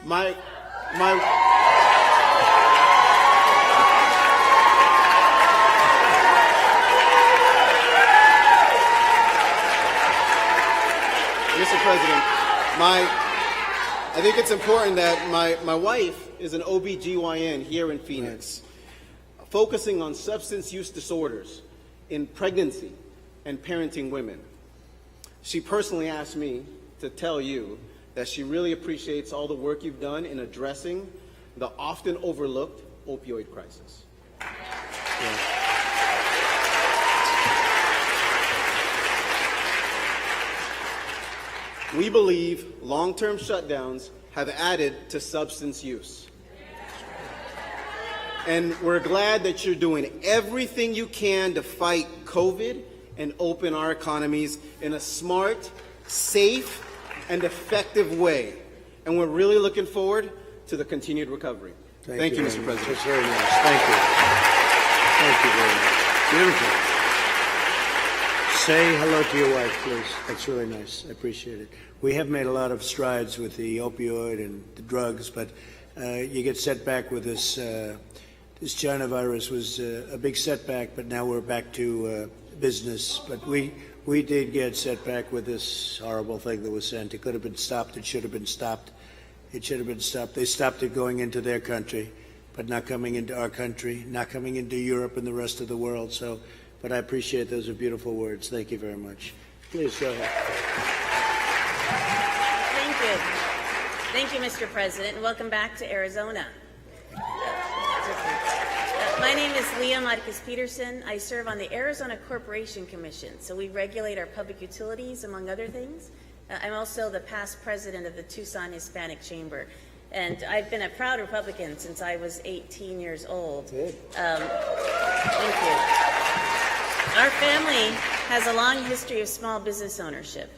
Speaker 10: My Mr. President, I think it's important that my wife is an OBGYN here in Phoenix, focusing on substance use disorders in pregnancy and parenting women. She personally asked me to tell you that she really appreciates all the work you've done in addressing the often overlooked opioid crisis. We believe long-term shutdowns have added to substance use. And we're glad that you're doing everything you can to fight COVID and open our economies in a smart, safe, and effective way. And we're really looking forward to the continued recovery. Thank you,
Speaker 1: very
Speaker 10: Mr.
Speaker 1: much.
Speaker 10: President.
Speaker 1: That's very nice. Thank you. Thank you very much. Beautiful. Say hello to your wife, please. That's really nice. I appreciate it. We have made a lot of strides with the opioid and the drugs, but you get set back with this. This China virus was a big setback, but now we're back to business. But we did get set back with this horrible thing that was sent. It could have been stopped. It should have been stopped. It should have been stopped. They stopped it going into their country, but not coming into our country, not coming into Europe and the rest of the world. So, but I appreciate those are beautiful words. Thank you very much. Please go ahead.
Speaker 11: Thank you. Thank you, Mr. President, and welcome back to Arizona. My name is Leah Marquez Peterson. I serve on the Arizona Corporation Commission, so we regulate our public utilities, among other things. I'm also the past president of the Tucson Hispanic Chamber, and I've been a proud Republican since I was 18 years old. Thank you. Our family has a long history of small business ownership,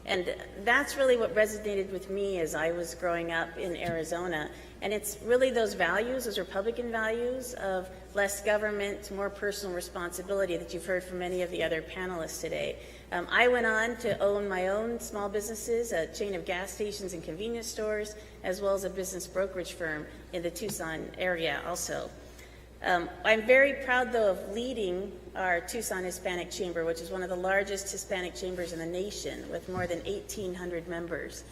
Speaker 11: and that's really what resonated with me as I was growing up in Arizona. And it's really those values, those Republican values of less government, more personal responsibility that you've heard from many of the other panelists today. I went on to own my own small businesses, a chain of gas stations and convenience stores, as well as a business brokerage firm in the Tucson area also. I'm very proud, though, of leading our Tucson Hispanic Chamber, which is one of the largest Hispanic chambers in the nation, with more than 1,800 members.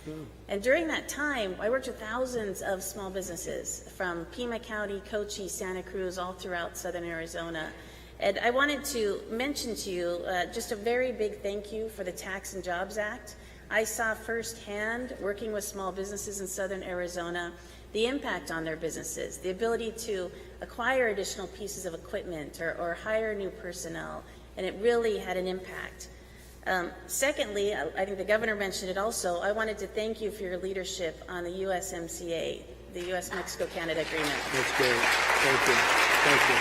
Speaker 11: And during that time, I worked with thousands of small businesses from Pima County, Cochise, Santa Cruz, all throughout southern Arizona. And I wanted to mention to you just a very big thank you for the Tax and Jobs Act. I saw firsthand, working with small businesses in southern Arizona, the impact on their businesses, the ability to acquire additional pieces of equipment or hire new personnel, and it really had an impact. Secondly, I think the governor mentioned it also, I wanted to thank you for your leadership on the USMCA, the U.S.-Mexico-Canada Agreement.
Speaker 1: That's great. Thank you. Thank you.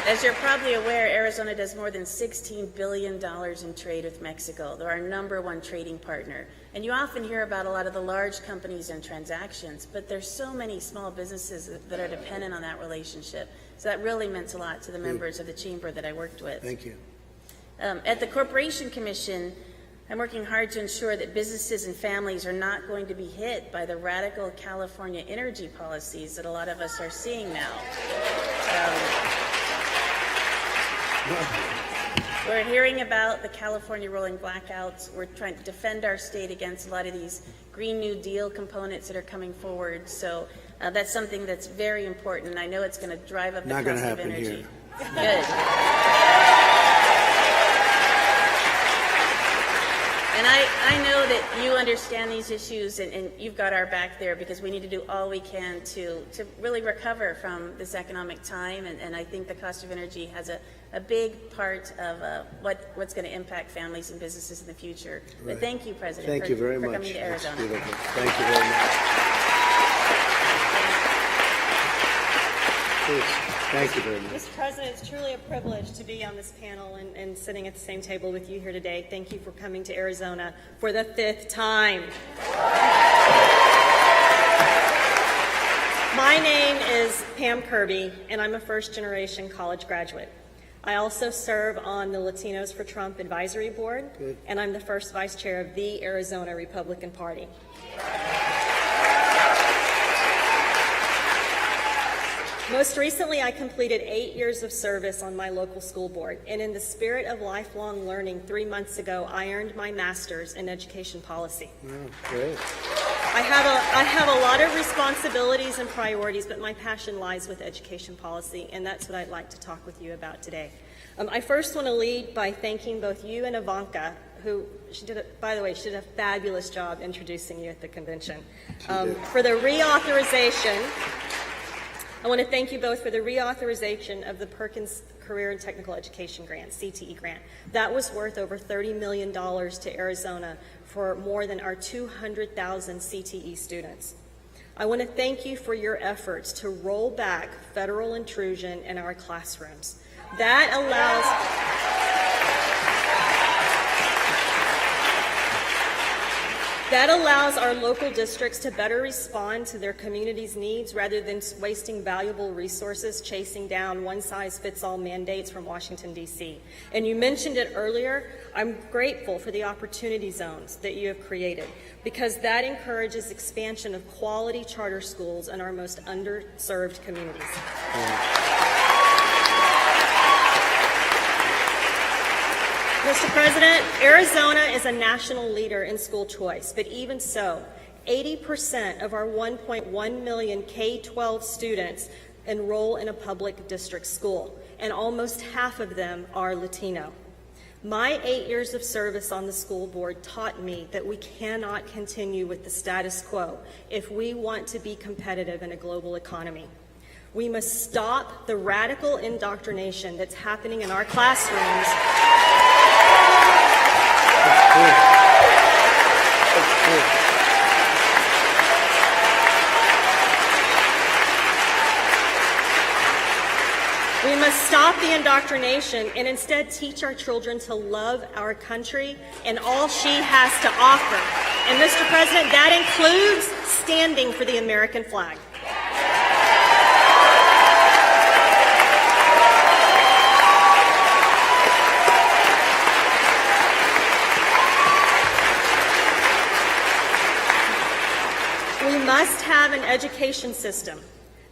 Speaker 11: As you're probably aware, Arizona does more than $16 billion in trade with Mexico. They're our #1 trading partner. And you often hear about a lot of the large companies and transactions, but there's so many small businesses that are dependent on that relationship. So that really meant a lot to the members of the chamber that I worked with.
Speaker 1: Thank you.
Speaker 11: At the Corporation Commission, I'm working hard to ensure that businesses and families are not going to be hit by the radical California energy policies that a lot of us are seeing now. We're hearing about the California rolling blackouts. We're trying to defend our state against a lot of these Green New Deal components that are coming forward. So that's something that's very important, and I know it's going to drive up the
Speaker 1: Not
Speaker 11: cost
Speaker 1: gonna
Speaker 11: of
Speaker 1: happen
Speaker 11: energy.
Speaker 1: here.
Speaker 11: Good. And I know that you understand these issues, and you've got our back there, because we need to do all we can to really recover from this economic time, and I think the cost of energy has a big part of what's going to impact families and businesses in the future.
Speaker 1: Right.
Speaker 11: But thank you, President,
Speaker 1: Thank you very
Speaker 11: for
Speaker 1: much.
Speaker 11: coming to
Speaker 1: That's
Speaker 11: Arizona.
Speaker 1: beautiful. Thank you very much. Please. Thank you very much.
Speaker 12: Mr. President, it's truly a privilege to be on this panel and sitting at the same table with you here today. Thank you for coming to Arizona for the 5th time. My name is Pam Kirby, and I'm a first-generation college graduate. I also serve on the Latinos for Trump Advisory Board, and I'm the first vice chair of the Arizona Republican Party. Most recently, I completed 8 years of service on my local school board, and in the spirit of lifelong learning, 3 months ago, I earned my master's in education policy.
Speaker 1: Great.
Speaker 12: I have a lot of responsibilities and priorities, but my passion lies with education policy, and that's what I'd like to talk with you about today. I first want to lead by thanking both you and Ivanka, who, by the way, she did a fabulous job introducing you at the convention, for the reauthorization. I want to thank you both for the reauthorization of the Perkins Career and Technical Education Grant, CTE grant. That was worth over $30 million to Arizona for more than our 200,000 CTE students. I want to thank you for your efforts to roll back federal intrusion in our classrooms. That allows... That allows our local districts to better respond to their community's needs rather than wasting valuable resources chasing down one-size-fits-all mandates from Washington, D.C. And you mentioned it earlier. I'm grateful for the opportunity zones that you have created because that encourages expansion of quality charter schools in our most underserved communities. Mr. President, Arizona is a national leader in school choice, but even so, 80% of our 1.1 million K-12 students enroll in a public district school, and almost half of them are Latino. My 8 years of service on the school board taught me that we cannot continue with the status quo if we want to be competitive in a global economy. We must stop the radical indoctrination that's happening in our classrooms. We must stop the indoctrination and instead teach our children to love our country and all she has to offer. And Mr. President, that includes standing for the American flag. We must have an education system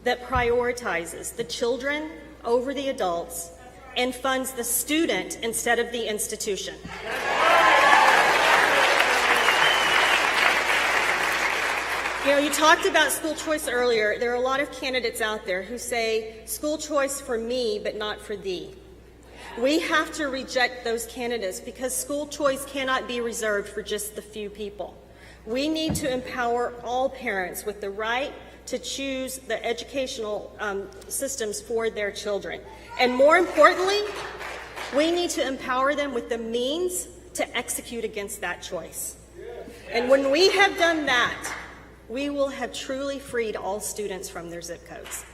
Speaker 12: that prioritizes the children over the adults and funds the student instead of the institution. You know, you talked about school choice earlier. There are a lot of candidates out there who say, school choice for me, but not for thee. We have to reject those candidates because school choice cannot be reserved for just the few people. We need to empower all parents with the right to choose the educational systems for their children. And more importantly, we need to empower them with the means to execute against that choice. And when we have done that, we will have truly freed all students from their zip codes.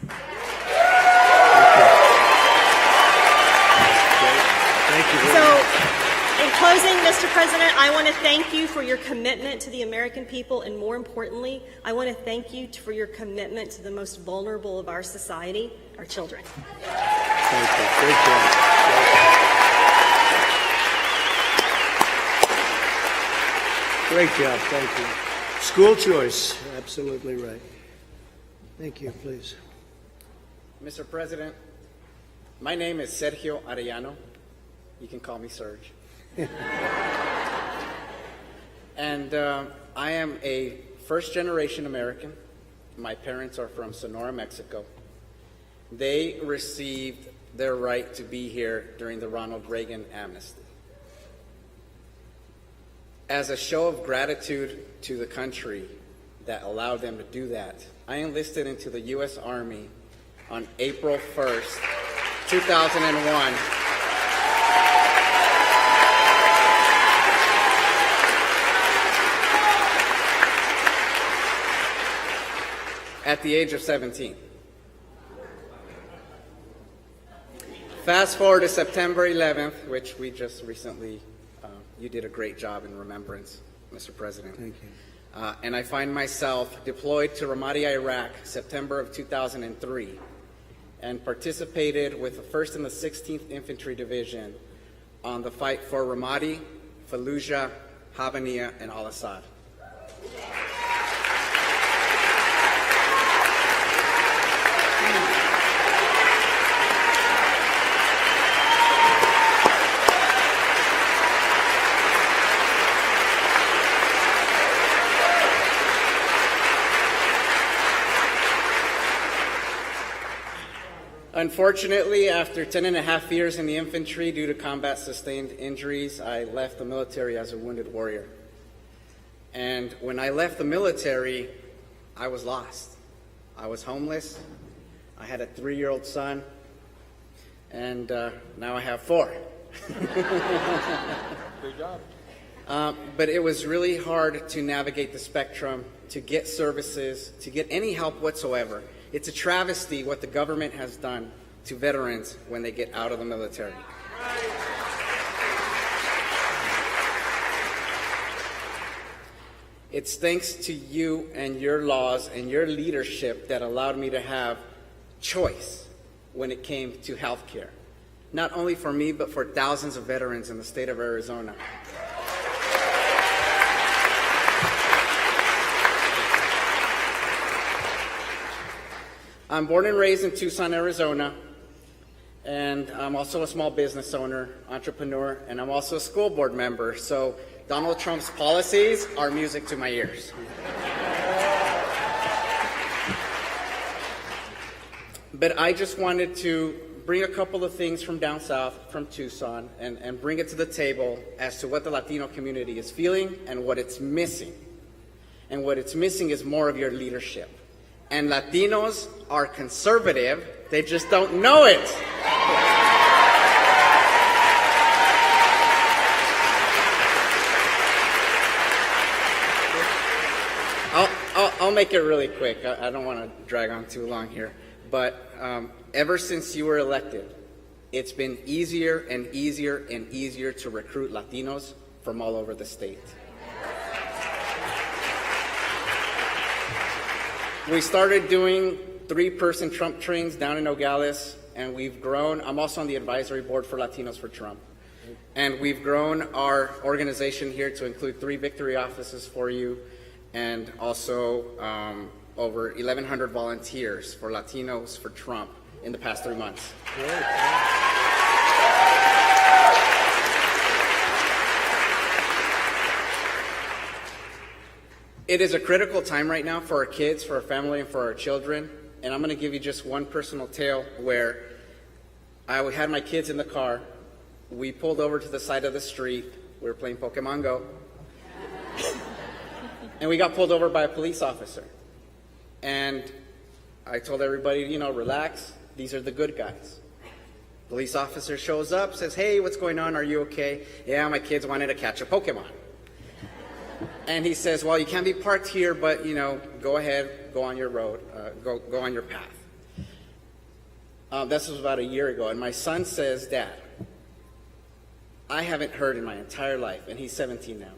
Speaker 1: Thank you.
Speaker 12: In closing, Mr. President, I want to thank you for your commitment to the American people, and more importantly, I want to thank you for your commitment to the most vulnerable of our society, our children.
Speaker 1: Thank you. Great job. Great job. Thank you. School choice. Absolutely right. Thank you. Please.
Speaker 10: Mr. President, my name is Sergio Arellano. You can call me Serge. And I am a first-generation American. My parents are from Sonora, Mexico. They received their right to be here during the Ronald Reagan amnesty. As a show of gratitude to the country that allowed them to do that, I enlisted into the U.S. Army on April 1st, 2001. At the age of 17. Fast forward to September 11th, which we just recently, you did a great job in remembrance, Mr. President.
Speaker 1: Thank you.
Speaker 10: And I find myself deployed to Ramadi, Iraq, September of 2003, and participated with the 1st and the 16th Infantry Division on the fight for Ramadi, Fallujah, Habaniya, and Al-Assad. Unfortunately, after 10 and a half years in the infantry due to combat-sustained injuries, I left the military as a wounded warrior. And when I left the military, I was lost. I was homeless. I had a 3-year-old son, and now I have 4.
Speaker 8: Good job.
Speaker 10: But it was really hard to navigate the spectrum, to get services, to get any help whatsoever. It's a travesty what the government has done to veterans when they get out of the military. It's thanks to you and your laws and your leadership that allowed me to have choice when it came to health care. Not only for me, but for thousands of veterans in the state of Arizona. I'm born and raised in Tucson, Arizona, and I'm also a small business owner, entrepreneur, and I'm also a school board member. So Donald Trump's policies are music to my ears. But I just wanted to bring a couple of things from down south, from Tucson, and bring it to the table as to what the Latino community is feeling and what it's missing. And what it's missing is more of your leadership. And Latinos are conservative, they just don't know it. I'll make it really quick. I don't want to drag on too long here. But ever since you were elected, it's been easier and easier and easier to recruit Latinos from all over the state. We started doing 3-person Trump trains down in Nogales, and we've grown. I'm also on the advisory board for Latinos for Trump. And we've grown our organization here to include 3 victory offices for you, and also over 1,100 volunteers for Latinos for Trump in the past 3 months. It is a critical time right now for our kids, for our family, and for our children. And I'm going to give you just one personal tale where I had my kids in the car. We pulled over to the side of the street. We were playing Pokemon Go. And we got pulled over by a police officer. And I told everybody, relax. These are the good guys. Police officer shows up, says, "Hey, what's going on? Are you okay?" "Yeah, my kids wanted to catch a Pokemon." And he says, "Well, you can't be parked here, but, go ahead, go on your road, go on your path." This was about a year ago. And my son says, "Dad, I haven't heard in my entire life," and he's 17 now,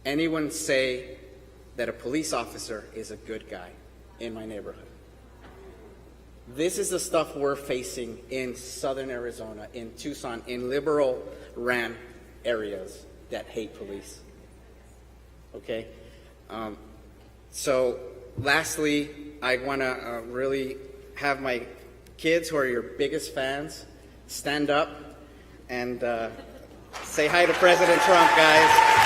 Speaker 10: "anyone say that a police officer is a good guy in my neighborhood." This is the stuff we're facing in southern Arizona, in Tucson, in liberal-ran areas that hate police. Okay? So lastly, I want to really have my kids, who are your biggest fans, stand up and say hi to President Trump, guys.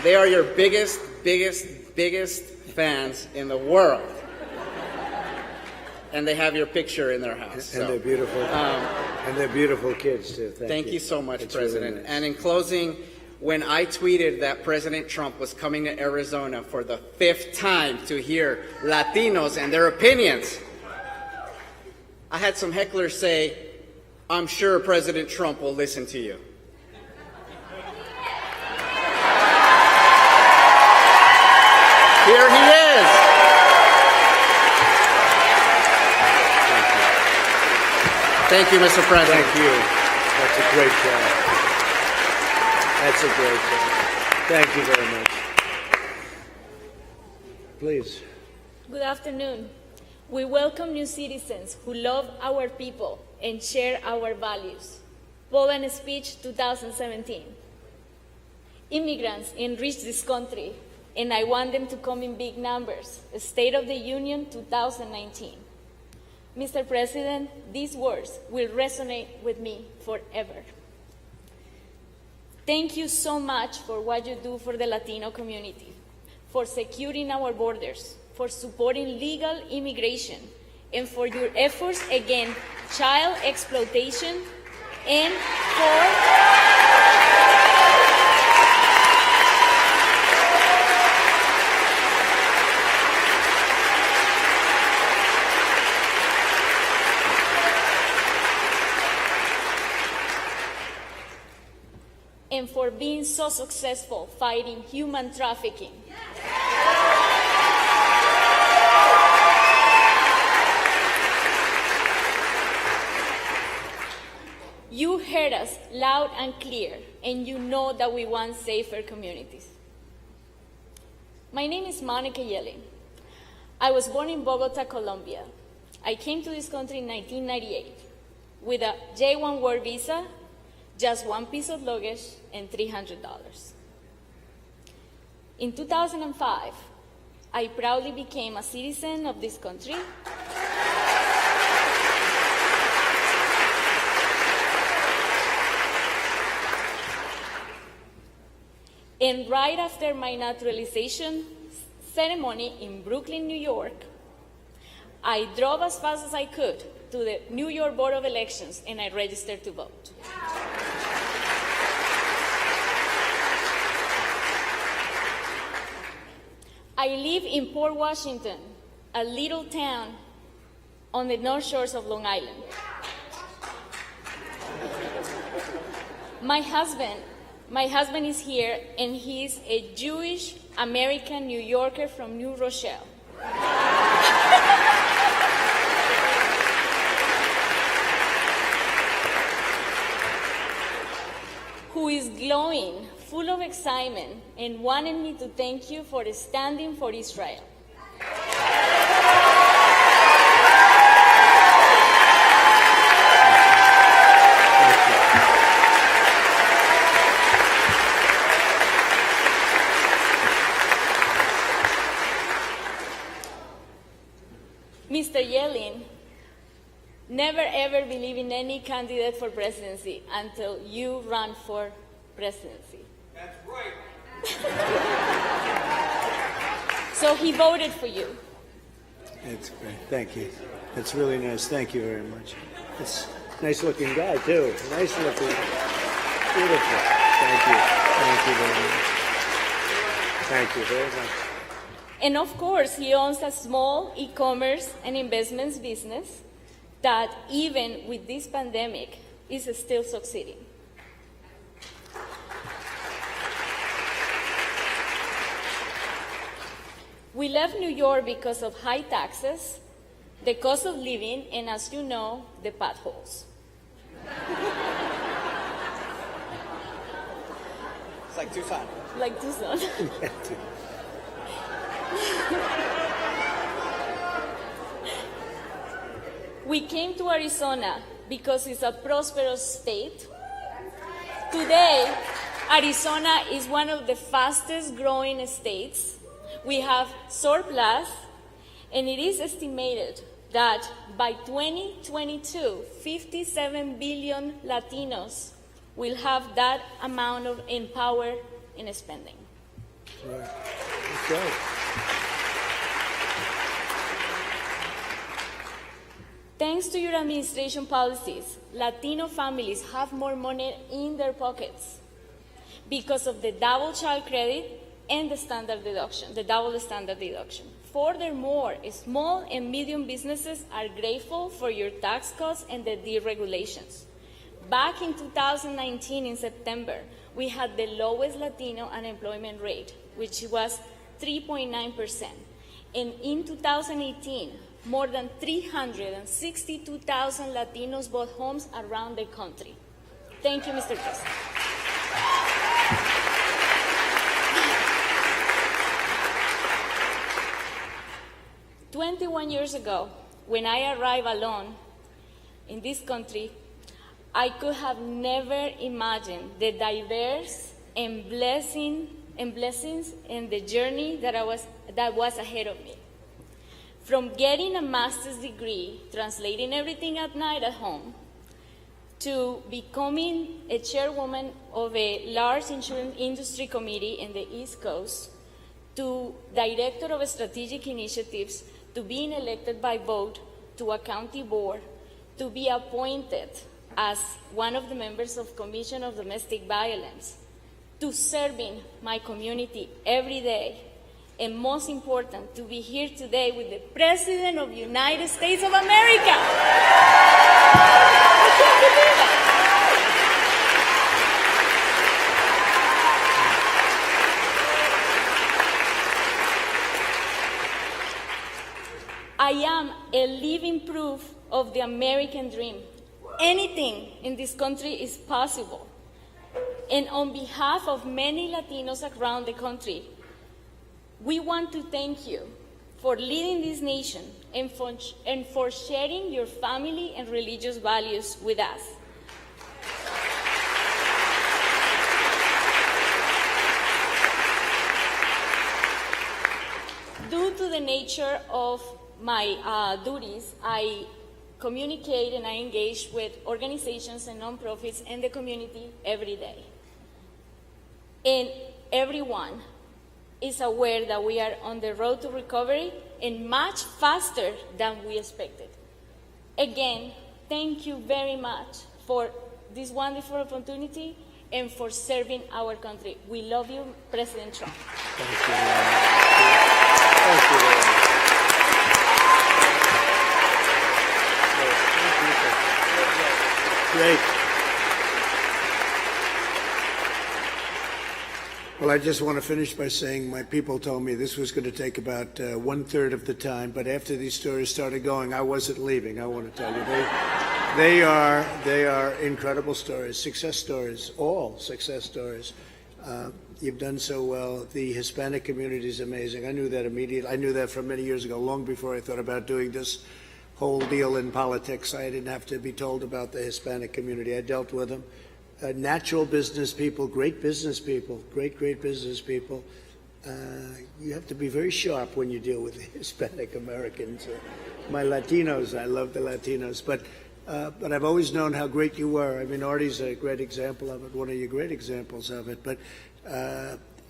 Speaker 10: They are your biggest fans in the world. And they have your picture in their house.
Speaker 1: And they're beautiful. And they're beautiful kids, too.
Speaker 10: Thank you so much,
Speaker 1: It's
Speaker 10: President.
Speaker 1: really nice.
Speaker 10: And in closing, when I tweeted that President Trump was coming to Arizona for the 5th time to hear Latinos and their opinions, I had some hecklers say, "I'm sure President Trump will listen to you." Here he is. Thank you, Mr. President.
Speaker 1: Thank you. That's a great job. That's a great job. Thank you very much. Please.
Speaker 13: Good afternoon. We welcome new citizens who love our people and share our values. Poland Speech 2017. Immigrants enrich this country, and I want them to come in big numbers. State of the Union 2019. Mr. President, these words will resonate with me forever. Thank you so much for what you do for the Latino community, for securing our borders, for supporting legal immigration, and for your efforts against child exploitation, and for being so successful fighting human trafficking. loud and clear, and you know that we want safer communities. My name is Monica Yellen. I was born in Bogota, Colombia. I came to this country in 1998 with a J1 work visa, just one piece of luggage, and $300. In 2005, I proudly became a citizen of this country. And right after my naturalization ceremony in Brooklyn, New York, I drove as fast as I could to the New York Board of Elections and I registered to vote. I live in Port Washington, a little town on the North Shores of Long Island. My husband is here, and he's a Jewish American New Yorker from New Rochelle. Who is glowing, full of excitement, and wanted me to thank you for standing for Israel. Mr. Yellen, never ever believe in any candidate for presidency until you run for presidency.
Speaker 9: That's right.
Speaker 13: So he voted for you.
Speaker 1: That's great. Thank you. That's really nice. Thank you very much. It's a nice-looking guy, too. Nice-looking. Beautiful. Thank you. Thank you very much. Thank you very much.
Speaker 13: And of course, he owns a small e-commerce and investments business that even with this pandemic is still succeeding. We left New York because of high taxes, the cost of living, and as you know, the potholes.
Speaker 10: It's like Tucson.
Speaker 13: Like Tucson. We came to Arizona because it's a prosperous state. Today, Arizona is one of the fastest growing states. We have surplus, and it is estimated that by 2022, 57 billion Latinos will have that amount of power in spending.
Speaker 1: Right. That's right.
Speaker 13: Thanks to your administration policies, Latino families have more money in their pockets because of the double child credit and the standard deduction, the double standard deduction. Furthermore, small and medium businesses are grateful for your tax cuts and the deregulations. Back in 2019, in September, we had the lowest Latino unemployment rate, which was 3.9%. And in 2018, more than 362,000 Latinos bought homes around the country. Thank you, Mr. President. 21 years ago, when I arrived alone in this country, I could have never imagined the diverse and blessings and the journey that was ahead of me. From getting a master's degree, translating everything at night at home, to becoming a chairwoman of a large insurance industry committee in the East Coast, to director of strategic initiatives, to being elected by vote to a county board, to be appointed as one of the members of Commission of Domestic Violence, to serving my community every day, and most important, to be here today with the President of the United States of America. I can't believe it. I am a living proof of the American dream. Anything in this country is possible And on behalf of many Latinos around the country, we want to thank you for leading this nation and for sharing your family and religious values with us. Due to the nature of my duties, I communicate and I engage with organizations and nonprofits in the community every day. And everyone is aware that we are on the road to recovery and much faster than we expected. Again, thank you very much for this wonderful opportunity and for serving our country. We love you, President Trump.
Speaker 1: Thank you very much. Thank you very much. Great. Well, I just want to finish by saying my people told me this was going to take about 1/3 of the time, but after these stories started going, I wasn't leaving. I want to tell you, they are incredible stories, success stories, all success stories. You've done so well. The Hispanic community is amazing. I knew that immediately. I knew that from many years ago, long before I thought about doing this whole deal in politics. I didn't have to be told about the Hispanic community. I dealt with them. Natural business people, great business people, great business people. You have to be very sharp when you deal with Hispanic Americans. My Latinos, I love the Latinos. But I've always known how great you were. I mean, Artie's a great example of it, one of your great examples of it. But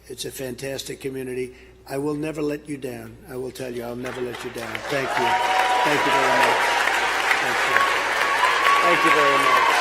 Speaker 1: it's a fantastic community. I will never let you down. I will tell you, I'll never let you down. Thank you. Thank you very much. Thank you. Thank you very much.